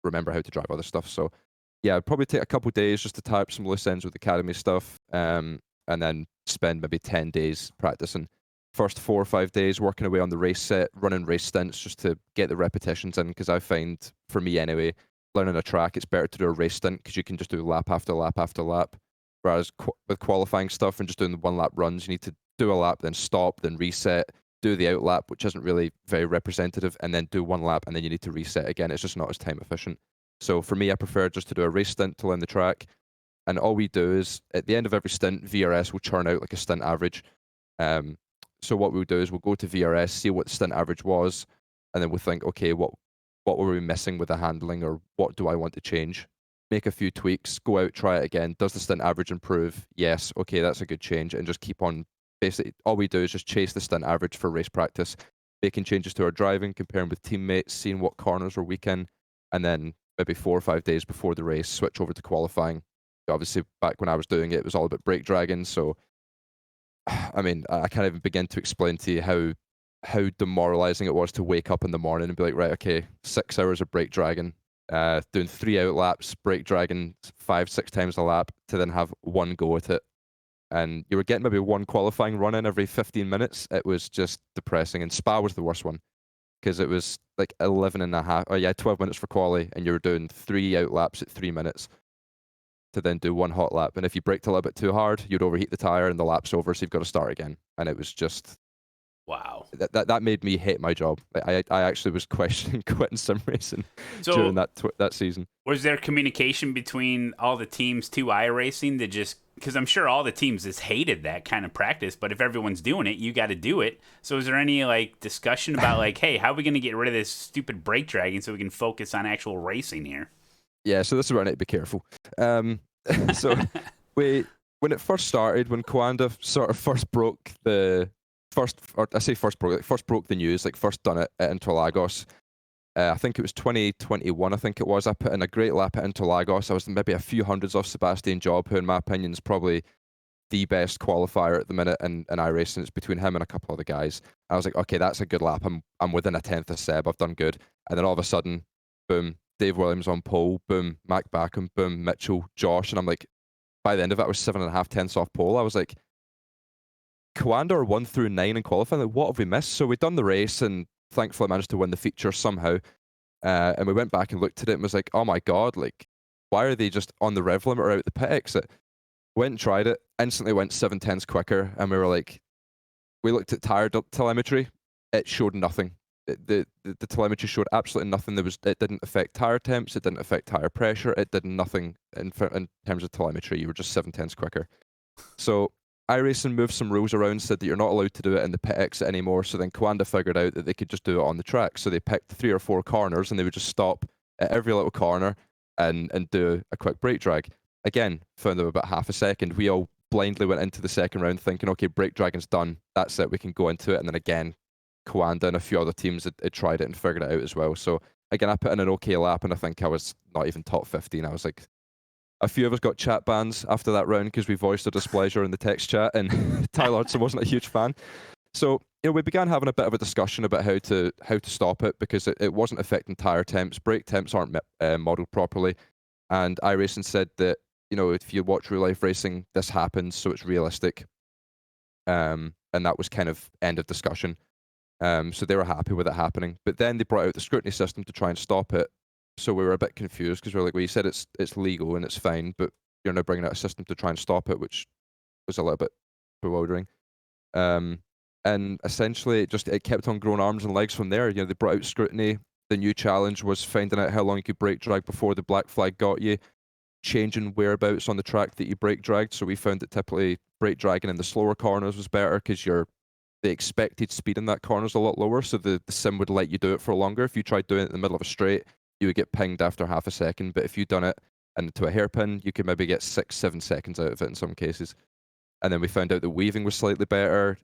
remember how to drive other stuff. So yeah, I'd probably take a couple of days just to tie up some loose ends with Academy stuff, and then spend maybe 10 days practicing. First 4 or 5 days working away on the race set, running race stints just to get the repetitions in, because I find, for me anyway, learning a track, it's better to do a race stint because you can just do lap after lap after lap. Whereas with qualifying stuff and just doing the 1-lap runs, you need to do a lap, then stop, then reset, do the out lap, which isn't really very representative, and then do 1 lap, and then you need to reset again. It's just not as time efficient. So for me, I prefer just to do a race stint to learn the track. And all we do is, at the end of every stint, VRS will churn out like a stint average. So what we'll do is we'll go to VRS, see what the stint average was, and then we'll think, okay, what were we missing with the handling, or what do I want to change? Make a few tweaks, go out, try it again. Does the stint average improve? Yes. Okay, that's a good change. And just keep on. Basically, all we do is just chase the stint average for race practice, making changes to our driving, comparing with teammates, seeing what corners we're weak in, and then maybe 4 or 5 days before the race, switch over to qualifying. Obviously, back when I was doing it, it was all about brake dragging. So, I mean, I can't even begin to explain to you how demoralizing it was to wake up in the morning and be like, right, okay, 6 hours of brake dragging, doing 3 out laps, brake dragging 5-6 times a lap, to then have 1 go at it. And you were getting maybe 1 qualifying run in every 15 minutes. It was just depressing. And Spa was the worst one, because it was like 11 and a half, 12 minutes for quali, and you were doing 3 out laps at 3 minutes to then do 1 hot lap. And if you braked a little bit too hard, you'd overheat the tire and the lap's over, so you've got to start again. And it was just, wow. That made me hate my job. I actually was questioning quitting sim racing during that season. Was there communication between all the teams to iRacing to just, because I'm sure all the teams just hated that kind of practice, but if everyone's doing it, you got to do it. So is there any like discussion about like, hey, how are we going to get rid of this stupid brake dragging so we can focus on actual racing here? Yeah, so this is where I need to be careful. So when it first started, when Coanda sort of first broke the news, like first done it at Interlagos, I think it was 2021, I think it was. I put in a great lap at Interlagos. I was maybe a few hundreds off Sebastian Job, who in my opinion is probably the best qualifier at the minute in iRacing. It's between him and a couple other guys. I was like, okay, that's a good lap. I'm within a tenth of Seb. I've done good. And then all of a sudden, boom, Dave Williams on pole, boom, Mac Backham, boom, Mitchell, Josh. And I'm like, by the end of it, I was 7.5 tenths off pole. I was like, Coander 1 through 9 in qualifying. Like, what have we missed? So we'd done the race and thankfully managed to win the feature somehow. And we went back and looked at it and was like, oh my God, like, why are they just on the rev limiter out the pit exit? Went and tried it, instantly went 7 tenths quicker, and we were like, we looked at tire telemetry, it showed nothing. The telemetry showed absolutely nothing. It didn't affect tire temps, it didn't affect tire pressure, it did nothing in terms of telemetry. You were just 7 tenths quicker. So iRacing moved some rules around, said that you're not allowed to do it in the pit exit anymore. So then Coanda figured out that they could just do it on the track. So they picked 3 or 4 corners and they would just stop at every little corner and do a quick brake drag. Again, found them about half a second. We all blindly went into the second round thinking, okay, brake dragging's done. That's it. We can go into it. And then again, Coanda and a few other teams had tried it and figured it out as well. So again, I put in an okay lap and I think I was not even top 15. I was like, a few of us got chat bans after that round because we voiced our displeasure in the text chat, and Tyler Hudson wasn't a huge fan. So we began having a bit of a discussion about how to stop it, because it wasn't affecting tire temps. Brake temps aren't modeled properly, and iRacing said that if you watch real life racing, this happens, so it's realistic. And that was kind of end of discussion. So they were happy with it happening, but then they brought out the scrutiny system to try and stop it. So we were a bit confused because we were like, well, you said it's legal and it's fine, but you're now bringing out a system to try and stop it, which was a little bit bewildering. And essentially, it kept on growing arms and legs from there. They brought out scrutiny. The new challenge was finding out how long you could brake drag before the black flag got you, changing whereabouts on the track that you brake dragged. So we found that typically brake dragging in the slower corners was better because the expected speed in that corner is a lot lower, so the sim would let you do it for longer. If you tried doing it in the middle of a straight, you would get pinged after half a second, but if you'd done it into a hairpin, you could maybe get 6-7 seconds out of it in some cases. And then we found out the weaving was slightly better,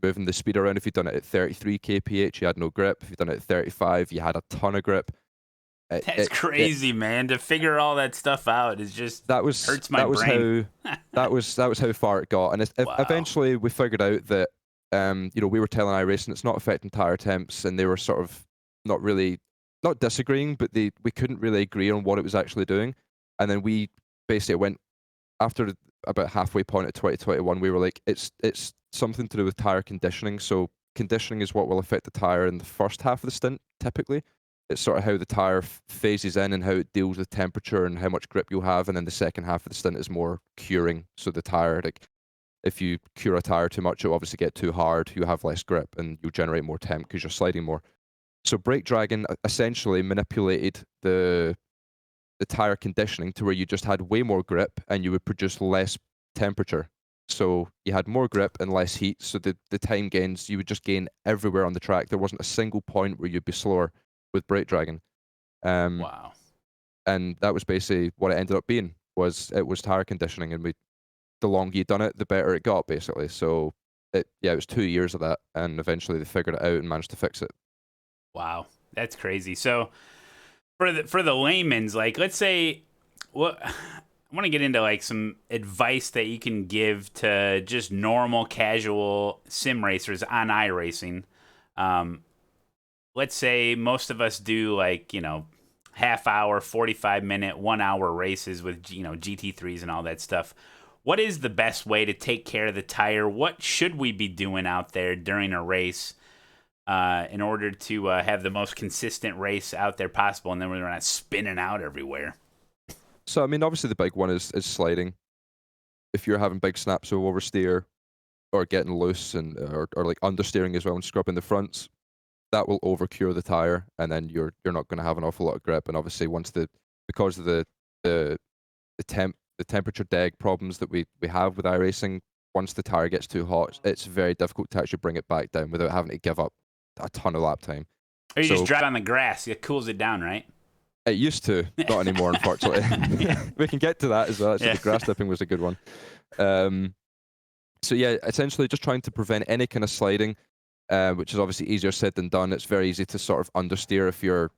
moving the speed around. If you'd done it at 33 kph, you had no grip. If you'd done it at 35, you had a ton of grip. That's crazy, man. To figure all that stuff out is just hurts my brain. That was how far it got, and Wow. Eventually we figured out that we were telling iRacing it's not affecting tire temps, and they were sort of not disagreeing, but we couldn't really agree on what it was actually doing. And then we basically went, after about halfway point of 2021, we were like, it's something to do with tire conditioning. So conditioning is what will affect the tire in the first half of the stint, typically. It's sort of how the tire phases in and how it deals with temperature and how much grip you'll have. And then the second half of the stint is more curing. So the tire, if you cure a tire too much, it'll obviously get too hard, you have less grip, and you'll generate more temp because you're sliding more. So brake dragging essentially manipulated the tire conditioning to where you just had way more grip and you would produce less temperature. So you had more grip and less heat. So the time gains, you would just gain everywhere on the track. There wasn't a single point where you'd be slower with brake dragging. Wow. And that was basically what it ended up being. It was tire conditioning, and the longer you'd done it, the better it got, basically. So it was 2 years of that, and eventually they figured it out and managed to fix it. Wow, that's crazy. So for the layman's, like, let's say, I want to get into like some advice that you can give to just normal casual sim racers on iRacing. Let's say most of us do like, half hour, 45-minute, 1 hour races with, GT3s and all that stuff. What is the best way to take care of the tire? What should we be doing out there during a race in order to have the most consistent race out there possible, and then we're not spinning out everywhere? So, I mean, obviously the big one is sliding. If you're having big snaps of oversteer or getting loose and or like understeering as well and scrubbing the fronts, that will overcure the tire, and then you're not going to have an awful lot of grip. And obviously, because of the temperature deg problems that we have with iRacing, once the tire gets too hot, it's very difficult to actually bring it back down without having to give up a ton of lap time. Or you just drive on the grass. It cools it down, right? It used to, not anymore, unfortunately. We can get to that as well. The grass dipping was a good one. So yeah, essentially just trying to prevent any kind of sliding. which is obviously easier said than done. It's very easy to sort of understeer if you're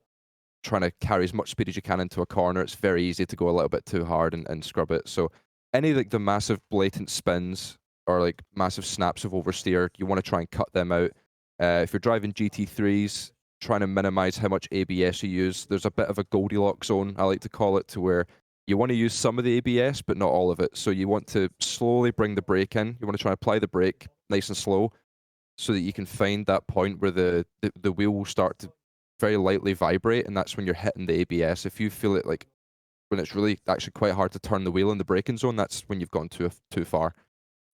trying to carry as much speed as you can into a corner. It's very easy to go a little bit too hard and scrub it. So any like the massive blatant spins or like massive snaps of oversteer, you want to try and cut them out. If you're driving GT3s, trying to minimize how much ABS you use. There's a bit of a Goldilocks zone, I like to call it, to where you want to use some of the ABS, but not all of it. So you want to slowly bring the brake in. You want to try and apply the brake nice and slow so that you can find that point where the wheel will start to very lightly vibrate, and that's when you're hitting the ABS. If you feel it like when it's really actually quite hard to turn the wheel in the braking zone, that's when you've gone too far.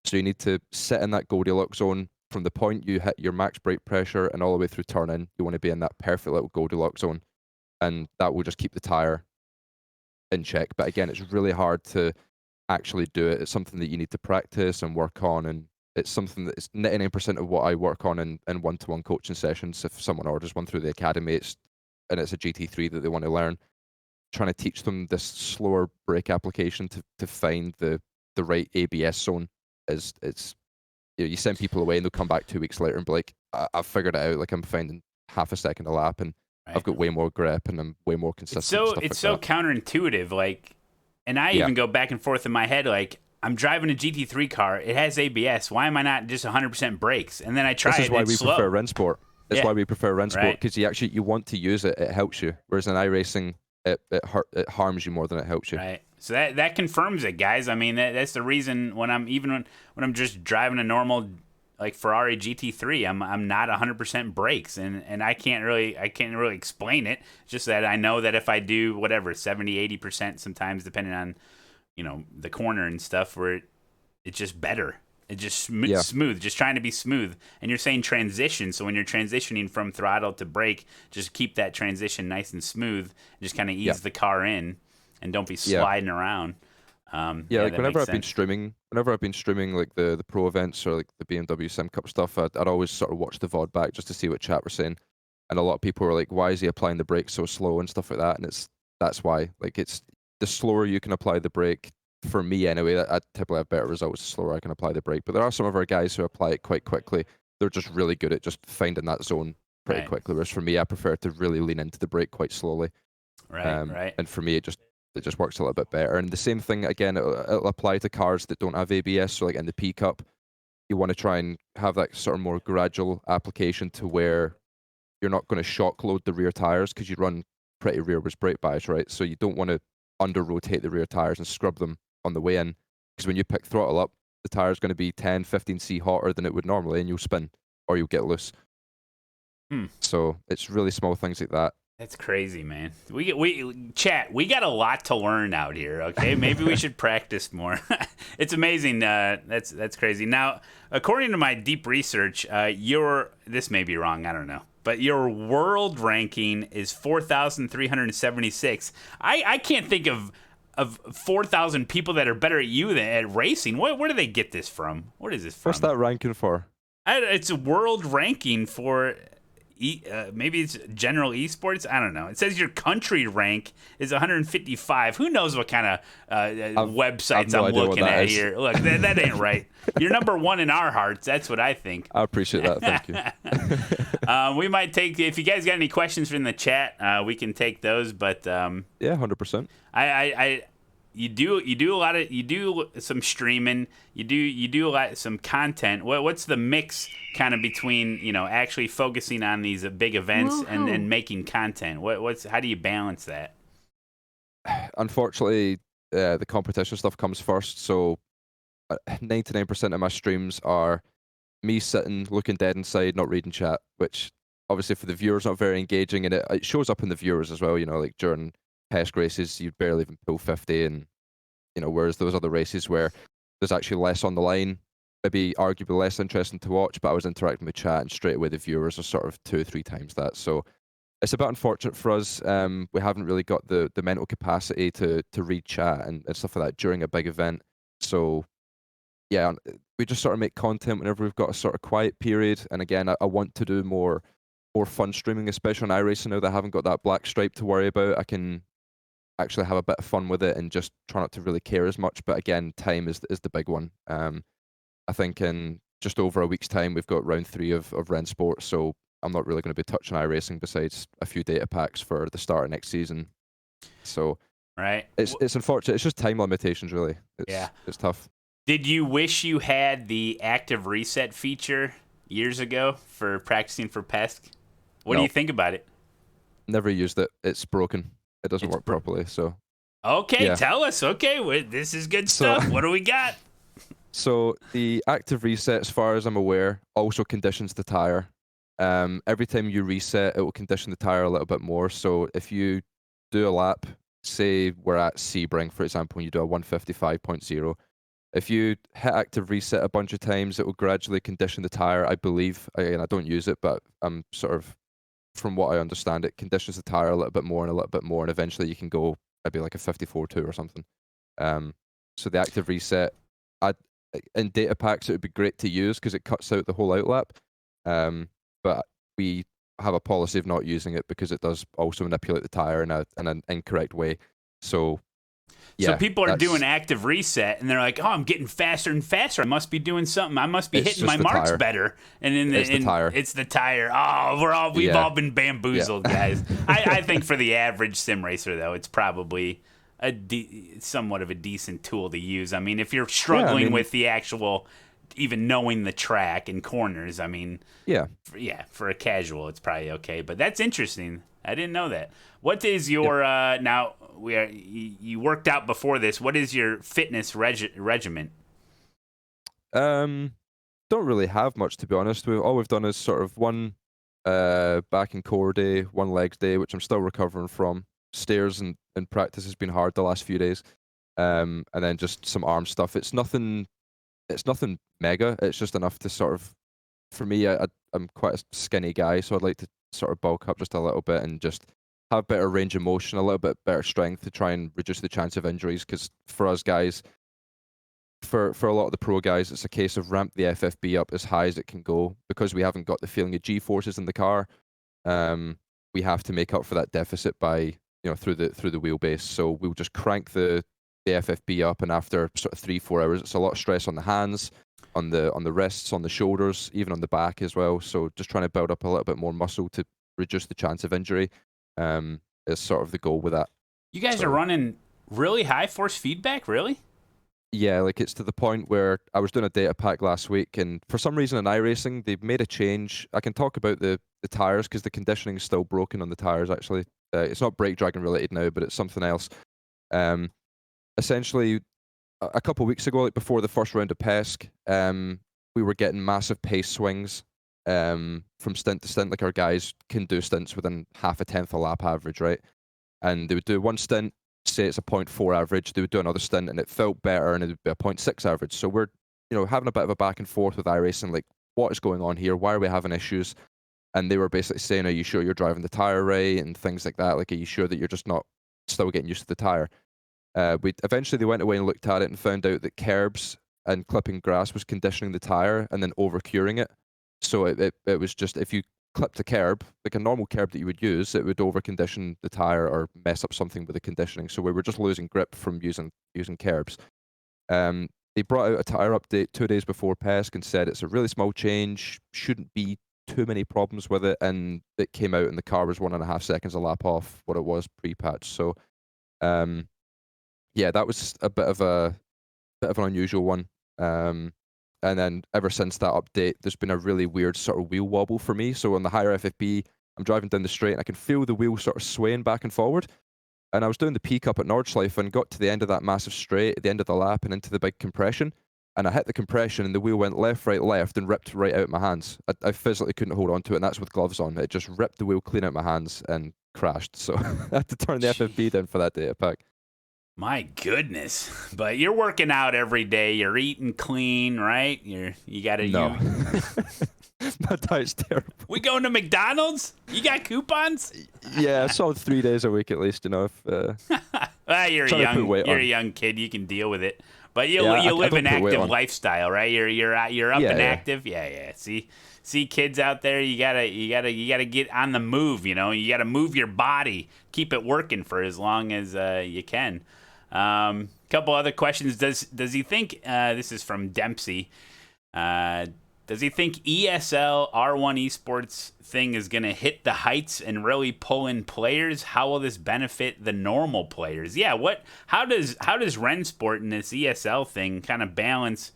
So you need to sit in that Goldilocks zone from the point you hit your max brake pressure and all the way through turn-in. You want to be in that perfect little Goldilocks zone, and that will just keep the tire in check. But again, it's really hard to actually do it. It's something that you need to practice and work on, and it's something that is 99% of what I work on in one-to-one coaching sessions. If someone orders one through the academy, and it's a GT3 that they want to learn, trying to teach them this slower brake application to find the right ABS zone it's you send people away and they'll come back 2 weeks later and be like, I've figured it out. Like I'm finding half a second a lap, and I've got way more grip and I'm way more consistent. It's so counterintuitive. Like, and I even go back and forth in my head. Like, I'm driving a GT3 car. It has ABS. Why am I not just 100% brakes? And then I try it. This is why we slow. prefer Rennsport. That's why we prefer Rennsport, because you want to use it. It helps you. Whereas in iRacing, it harms you more than it helps you. Right. So that confirms it, guys. I mean, that's the reason when I'm just driving a normal like Ferrari GT3, I'm not 100% brakes, and I can't really explain it. It's just that I know that if I do whatever 70-80% sometimes, depending on the corner and stuff, where it's just better. It's just smooth, just trying to be smooth. And you're saying transition, so when you're transitioning from throttle to brake, just keep that transition nice and smooth. And just kind of ease the car in, and don't be sliding around. Like whenever I've been streaming like the pro events or like the BMW Sim Cup stuff, I'd always sort of watch the VOD back just to see what chat were saying. And a lot of people were like, "Why is he applying the brake so slow?" and stuff like that. And that's why. Like, it's the slower you can apply the brake. For me, anyway, I typically have better results the slower I can apply the brake. But there are some of our guys who apply it quite quickly. They're just really good at just finding that zone pretty quickly. Whereas for me, I prefer to really lean into the brake quite slowly. Right. And for me, it just works a little bit better. And the same thing, again, it'll apply to cars that don't have ABS. So like in the P Cup, you want to try and have that sort of more gradual application to where you're not going to shock load the rear tires, because you run pretty rearwards brake bias, right? So you don't want to under rotate the rear tires and scrub them on the way in, because when you pick throttle up, the tire's going to be 10-15C hotter than it would normally, and you'll spin or you'll get loose. So it's really small things like that. That's crazy, man. We got a lot to learn out here. Okay, maybe we should practice more. It's amazing. That's crazy. Now, according to my deep research, this may be wrong. I don't know, but your world ranking is 4,376. I can't think of 4,000 people that are better at you than at racing. Where do they get this from? What is this from? What's that ranking for? It's a world ranking for. Maybe it's general esports. I don't know. It says your country rank is 155. Who knows what kind of websites I'm looking at here? Look, that ain't right. You're number one in our hearts. That's what I think. I appreciate that. Thank you. We might take, if you guys got any questions from the chat, we can take those. But 100%. You do some streaming. You do some content. What's the mix kind of between actually focusing on these big events and making content? How do you balance that? Unfortunately, the competition stuff comes first. So 99% of my streams are me sitting looking dead inside, not reading chat, which obviously for the viewers not very engaging, and it shows up in the viewers as well. Like during test races, you'd barely even pull 50, and whereas those other races where there's actually less on the line, maybe arguably less interesting to watch, but I was interacting with chat, and straight away the viewers are sort of 2 or 3 times that. So it's a bit unfortunate for us. We haven't really got the mental capacity to read chat and stuff like that during a big event. So yeah, we just sort of make content whenever we've got a sort of quiet period. And again, I want to do more fun streaming, especially on iRacing now that I haven't got that black stripe to worry about. I can actually have a bit of fun with it and just try not to really care as much. But again, time is the big one. I think in just over a week's time, we've got round 3 of Rennsport, so I'm not really going to be touching iRacing besides a few data packs for the start of next season. So Right. it's unfortunate. It's just time limitations, really. It's tough. Did you wish you had the active reset feature years ago for practicing for PESC? What do you think about it? Never used it. It's broken. It doesn't work properly. So okay, tell us. Okay, this is good stuff. What do we got? So the active reset, as far as I'm aware, also conditions the tire. Every time you reset, it will condition the tire a little bit more. So if you do a lap, say we're at Sebring, for example, and you do a 155.0, if you hit active reset a bunch of times, it will gradually condition the tire, I believe. Again, I don't use it, but I'm sort of, from what I understand, it conditions the tire a little bit more and a little bit more, and eventually you can go maybe like a 54.2 or something. So the active reset, in data packs, it would be great to use because it cuts out the whole outlap. But we have a policy of not using it because it does also manipulate the tire in an incorrect way. So yeah, so people are doing active reset and they're like, "Oh, I'm getting faster and faster. I must be doing something. I must be hitting my marks better." And then it's the tire. Oh, we've all been bamboozled, guys. I think for the average sim racer though, it's probably somewhat of a decent tool to use. I mean, if you're struggling with the actual, even knowing the track and corners, I mean, for a casual, it's probably okay. But that's interesting. I didn't know that. What is your now? You worked out before this. What is your fitness regimen? Don't really have much, to be honest. All we've done is sort of one back and core day, one legs day, which I'm still recovering from. Stairs and practice has been hard the last few days, and then just some arm stuff. It's nothing mega. It's just enough to sort of, for me, I'm quite a skinny guy, so I'd like to sort of bulk up just a little bit and just have better range of motion, a little bit better strength to try and reduce the chance of injuries. Because for us guys, for a lot of the pro guys, it's a case of ramp the FFB up as high as it can go because we haven't got the feeling of G forces in the car. We have to make up for that deficit by through the wheelbase. So we'll just crank the FFB up, and after sort of 3-4 hours, it's a lot of stress on the hands, on the wrists, on the shoulders, even on the back as well. So just trying to build up a little bit more muscle to reduce the chance of injury is sort of the goal with that. You guys are running really high force feedback, really? Yeah, like it's to the point where I was doing a data pack last week, and for some reason in iRacing, they've made a change. I can talk about the tires because the conditioning is still broken on the tires, actually. It's not brake dragging related now, but it's something else. Essentially, a couple of weeks ago, like before the first round of PESC, we were getting massive pace swings from stint to stint. Like our guys can do stints within half a tenth a lap average, right? And they would do one stint, say it's a 0.4 average, they would do another stint and it felt better and it would be a 0.6 average. So we're having a bit of a back and forth with iRacing, like what is going on here? Why are we having issues? And they were basically saying, are you sure you're driving the tire right? And things like that. Like, are you sure that you're just not still getting used to the tire? Eventually they went away and looked at it and found out that curbs and clipping grass was conditioning the tire and then over curing it. So it was just, if you clipped a curb, like a normal curb that you would use, it would over condition the tire or mess up something with the conditioning. So we were just losing grip from using curbs. They brought out a tire update 2 days before PESC and said it's a really small change, shouldn't be too many problems with it, and it came out and the car was 1.5 seconds a lap off what it was pre-patch. So yeah, that was a bit of an unusual one. And then ever since that update, there's been a really weird sort of wheel wobble for me. So on the higher FFB, I'm driving down the straight and I can feel the wheel sort of swaying back and forward. And I was doing the peak up at Nordschleife and got to the end of that massive straight at the end of the lap and into the big compression. And I hit the compression and the wheel went left, left and ripped right out of my hands. I physically couldn't hold on to it, and that's with gloves on. It just ripped the wheel clean out of my hands and crashed. So I had to turn the FFB down for that data pack. My goodness. But you're working out every day. You're eating clean, right? You got to... No. My diet's terrible. We going to McDonald's? You got coupons? Yeah, solid 3 days a week at least, Well, you're a young kid. You can deal with it. But you live an active lifestyle, right? You're up and active. Yeah. See kids out there, you gotta get on the move, You gotta move your body, keep it working for as long as you can. Couple other questions. Does he think this is from Dempsey? Does he think ESL R1 esports thing is going to hit the heights and really pull in players? How will this benefit the normal players? Yeah, how does Rennsport and this ESL thing kind of balance,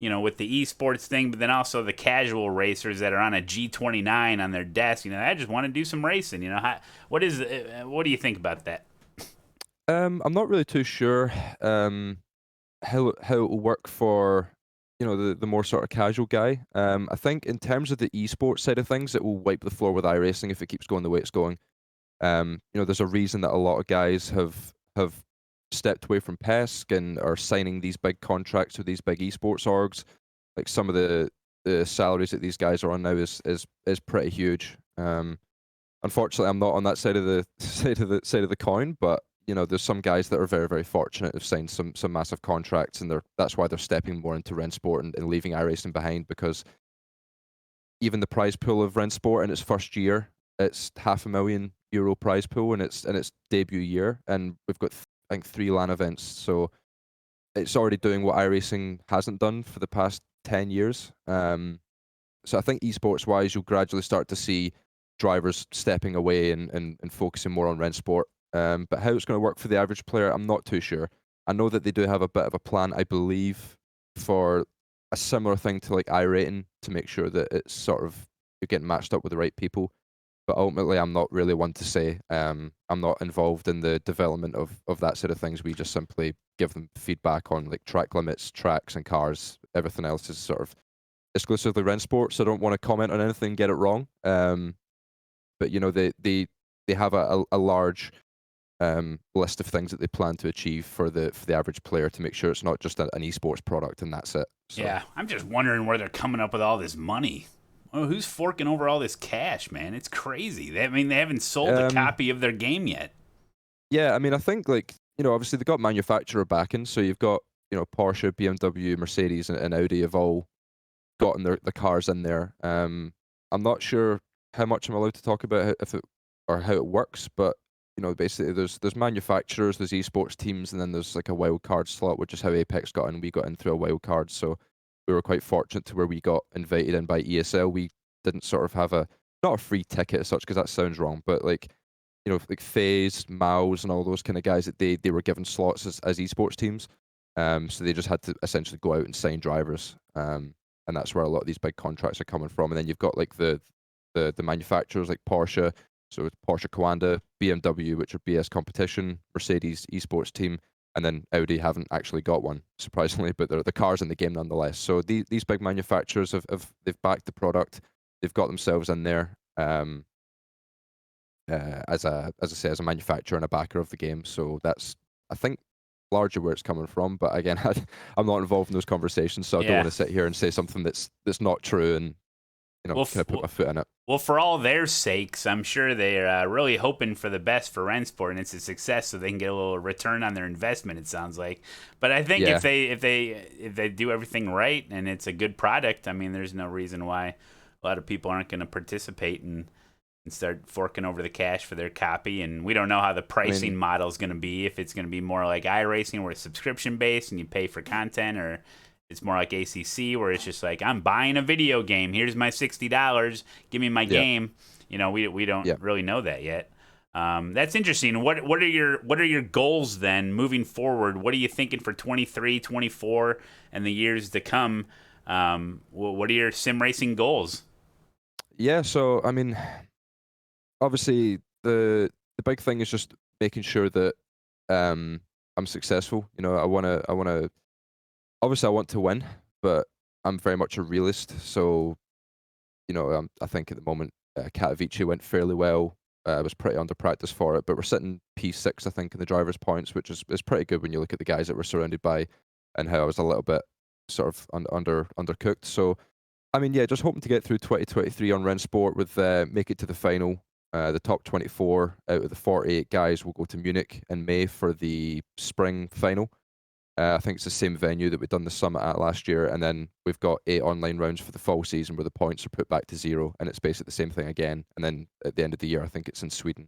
with the esports thing, but then also the casual racers that are on a G29 on their desk, I just want to do some racing, what do you think about that? I'm not really too sure how it will work for the more sort of casual guy. I think in terms of the esports side of things, it will wipe the floor with iRacing if it keeps going the way it's going. There's a reason that a lot of guys have stepped away from PESC and are signing these big contracts with these big esports orgs. Like some of the salaries that these guys are on now is pretty huge. Unfortunately, I'm not on that side of the side of the coin, but there's some guys that are very, very fortunate have signed some massive contracts, and that's why they're stepping more into Rennsport and leaving iRacing behind, because even the prize pool of Rennsport in its first year, it's €500,000 prize pool in its debut year, and we've got I think 3 LAN events, so it's already doing what iRacing hasn't done for the past 10 years. So I think esports wise, you'll gradually start to see drivers stepping away and focusing more on Rennsport. But how it's going to work for the average player, I'm not too sure. I know that they do have a bit of a plan, I believe, for a similar thing to like iRating, to make sure that it's sort of you're getting matched up with the right people. But ultimately, I'm not really one to say. I'm not involved in the development of that sort of things. We just simply give them feedback on like track limits, tracks, and cars. Everything else is sort of exclusively Rennsport, so I don't want to comment on anything and get it wrong. But they have a large list of things that they plan to achieve for the average player, to make sure it's not just an esports product and that's it. So. Yeah, I'm just wondering where they're coming up with all this money. Oh, who's forking over all this cash, man? It's crazy. They haven't sold a copy of their game yet. Yeah, I mean, I think obviously they've got manufacturer backing, so you've got Porsche, BMW, Mercedes, and Audi have all gotten the cars in there. I'm not sure how much I'm allowed to talk about how it works, but basically there's manufacturers, there's esports teams, and then there's like a wild card slot, which is how Apex got in. We got in through a wild card, so we were quite fortunate to where we got invited in by ESL. We didn't sort of have not a free ticket as such, because that sounds wrong, but like FaZe, Mouse, and all those kind of guys, that they were given slots as esports teams. So they just had to essentially go out and sign drivers. And that's where a lot of these big contracts are coming from. And then you've got like the manufacturers like Porsche, so it's Porsche Coanda, BMW, which are BS competition, Mercedes esports team, and then Audi haven't actually got one, surprisingly, but they're the cars in the game nonetheless. So these big manufacturers they've backed the product, they've got themselves in there as I say, as a manufacturer and a backer of the game. So that's, I think, largely where it's coming from. But again, I'm not involved in those conversations, so I don't want to sit here and say something that's not true and kind of put my foot in it. Well, for all their sakes, I'm sure they're really hoping for the best for Rennsport and it's a success, so they can get a little return on their investment. It sounds like, but I think if they do everything right and it's a good product, I mean, there's no reason why a lot of people aren't going to participate and start forking over the cash for their copy. And we don't know how the pricing model is going to be, if it's going to be more like iRacing where it's subscription based and you pay for content, or it's more like ACC where it's just like, I'm buying a video game, here's my $60, give me my game. We don't really know that yet. That's interesting. What are your goals then moving forward? What are you thinking for 23, 24 and the years to come? What are your sim racing goals? Yeah, so I mean, obviously the big thing is just making sure that I'm successful. I want to obviously I want to win, but I'm very much a realist. So I think at the moment Katowice went fairly well. I was pretty under practice for it, but we're sitting P6 I think in the drivers' points, which is pretty good when you look at the guys that we're surrounded by and how I was a little bit sort of undercooked. So I mean, yeah, just hoping to get through 2023 on Rennsport with make it to the final. The top 24 out of the 48 guys will go to Munich in May for the spring final. I think it's the same venue that we've done the summit at last year, and then we've got 8 online rounds for the fall season where the points are put back to 0, and it's basically the same thing again. And then at the end of the year, I think it's in Sweden.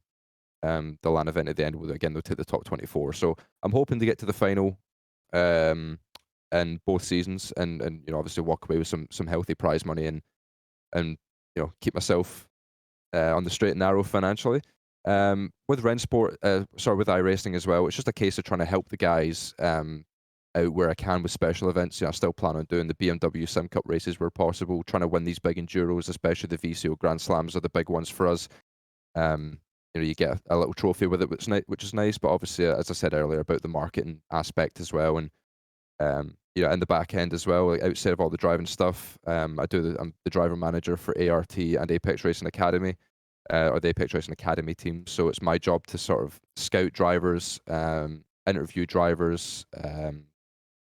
The LAN event at the end, they'll take the top 24. So I'm hoping to get to the final. in both seasons, and you know, obviously walk away with some healthy prize money, and you know, keep myself on the straight and narrow financially. With Rennsport, with iRacing as well, it's just a case of trying to help the guys out where I can with special events. You know, I still plan on doing the BMW Sim Cup races where possible, trying to win these big enduros, especially the VCO Grand Slams are the big ones for us. You know, you get a little trophy with it, which is nice, but obviously, as I said earlier, about the marketing aspect as well, and you know, in the back end as well, like outside of all the driving stuff, I'm the driver manager for ART and Apex Racing Academy, or the Apex Racing Academy team. So it's my job to sort of scout drivers, interview drivers,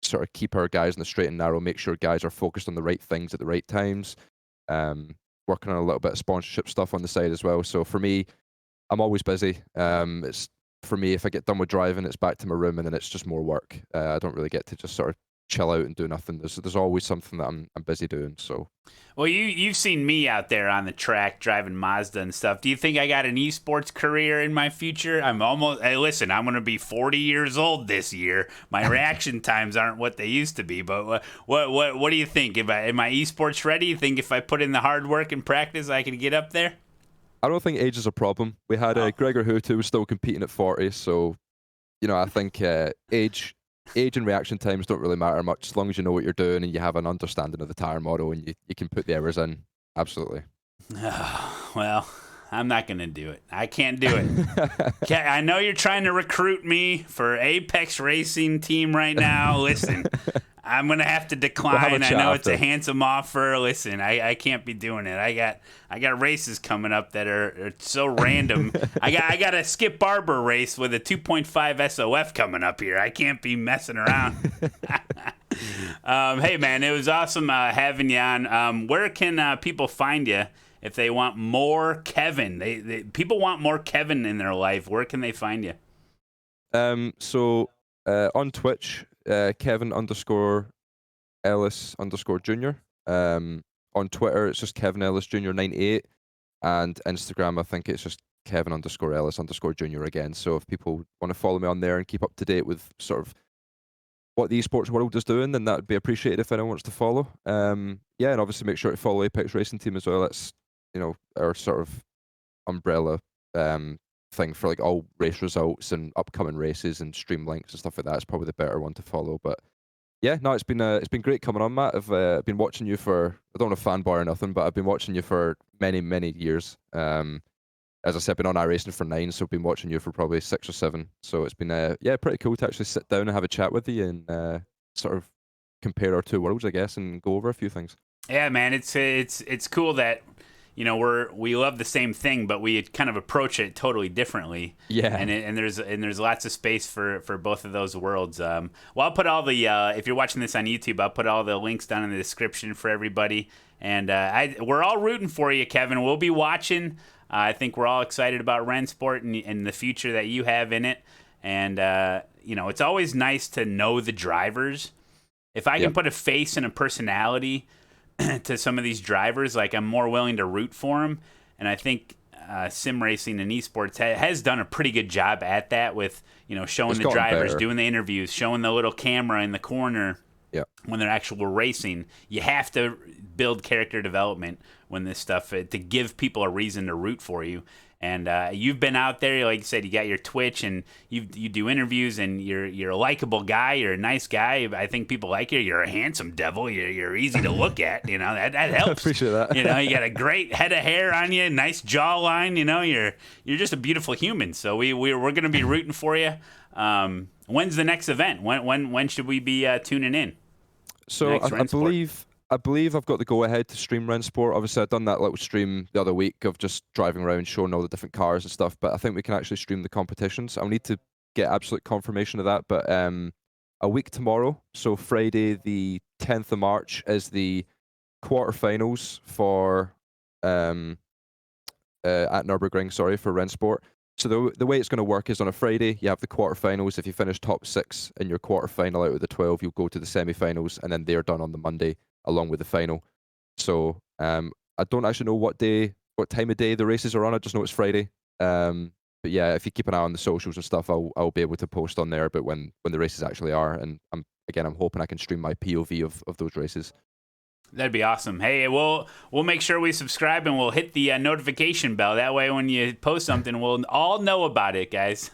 sort of keep our guys in the straight and narrow, make sure guys are focused on the right things at the right times. Working on a little bit of sponsorship stuff on the side as well. So for me, I'm always busy. It's for me, if I get done with driving, it's back to my room, and then it's just more work. I don't really get to just sort of chill out and do nothing. There's always something that I'm busy doing. So, well, you've seen me out there on the track driving Mazda and stuff. Do you think I got an esports career in my future? I'm almost. Hey, listen, I'm gonna be 40 years old this year. My reaction times aren't what they used to be. But what do you think? Am I esports ready? You think if I put in the hard work and practice, I can get up there? I don't think age is a problem. We had Gregor Houtu was still competing at 40, so you know, I think age and reaction times don't really matter much as long as you know what you're doing and you have an understanding of the tire model and you can put the hours in. Absolutely. Well, I'm not going to do it. I can't do it. I know you're trying to recruit me for Apex Racing team right now. Listen, I'm going to have to decline. I know it's a handsome offer. Listen, I can't be doing it. I got races coming up that are so random. I got a Skip Barber race with a 2.5 SOF coming up here. I can't be messing around. Hey, man, it was awesome having you on. Where can people find you if they want more Kevin? People want more Kevin in their life. Where can they find you? So on Twitch, Kevin_Ellis_Jr. On Twitter, it's just Kevin Ellis Jr 98, and Instagram, I think it's just Kevin_Ellis_Jr again. So if people want to follow me on there and keep up to date with sort of what the esports world is doing, then that would be appreciated if anyone wants to follow. Yeah, and obviously make sure to follow Apex Racing Team as well. That's, you know, our sort of umbrella thing for like all race results and upcoming races and stream links and stuff like that. It's probably the better one to follow. But yeah, no, it's been great coming on, Matt. I've been watching you for, I don't want to fanboy or nothing, but I've been watching you for many years. As I said, I've been on iRacing for 9, so I've been watching you for probably 6 or 7. So it's been yeah, pretty cool to actually sit down and have a chat with you and sort of compare our two worlds, I guess, and go over a few things. Yeah, man, it's cool that, you know, we love the same thing, but we kind of approach it totally differently. Yeah, and there's lots of space for both of those worlds. Well, I'll put all the if you're watching this on YouTube, I'll put all the links down in the description for everybody. And we're all rooting for you, Kevin. We'll be watching. I think we're all excited about Rennsport and the future that you have in it. And you know, it's always nice to know the drivers. If I can put a face and a personality to some of these drivers, like, I'm more willing to root for them. And I think sim racing and esports has done a pretty good job at that, with, you know, showing the drivers, doing the interviews, showing the little camera in the corner when they're actual racing. You have to build character development when this stuff, to give people a reason to root for you. And you've been out there, like you said, you got your Twitch, and you do interviews, and you're a likable guy. You're a nice guy. I think people like you. You're a handsome devil. You're easy to look at. You know, that helps. I appreciate that. You know, you got a great head of hair on you, nice jawline. You know, you're just a beautiful human. So we're gonna be rooting for you. When's the next event? When should we be tuning in? So I believe I've got the go-ahead to stream Rennsport. Obviously, I've done that little stream the other week of just driving around, showing all the different cars and stuff, but I think we can actually stream the competitions. I'll need to get absolute confirmation of that, but a week tomorrow, so Friday the 10th of March, is the quarterfinals for at Nürburgring, for Rennsport. So the way it's going to work is on a Friday, you have the quarterfinals. If you finish top 6 in your quarterfinal out of the 12, you'll go to the semifinals, and then they're done on the Monday along with the final. So I don't actually know what time of day the races are on. I just know it's Friday. yeah, if you keep an eye on the socials and stuff, I'll be able to post on there about when the races actually are. And I'm hoping I can stream my POV of those races. That'd be awesome. Hey, we'll make sure we subscribe and we'll hit the notification bell. That way, when you post something, we'll all know about it, guys.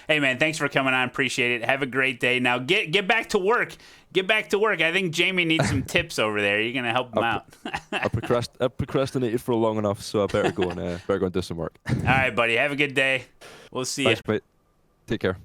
Hey, man, thanks for coming on. Appreciate it. Have a great day. Now get back to work. Get back to work. I think Jamie needs some tips over there. You're gonna help him out. I procrastinated for long enough, so I better go and do some work. All right, buddy. Have a good day. We'll see you. Thanks, mate. Take care.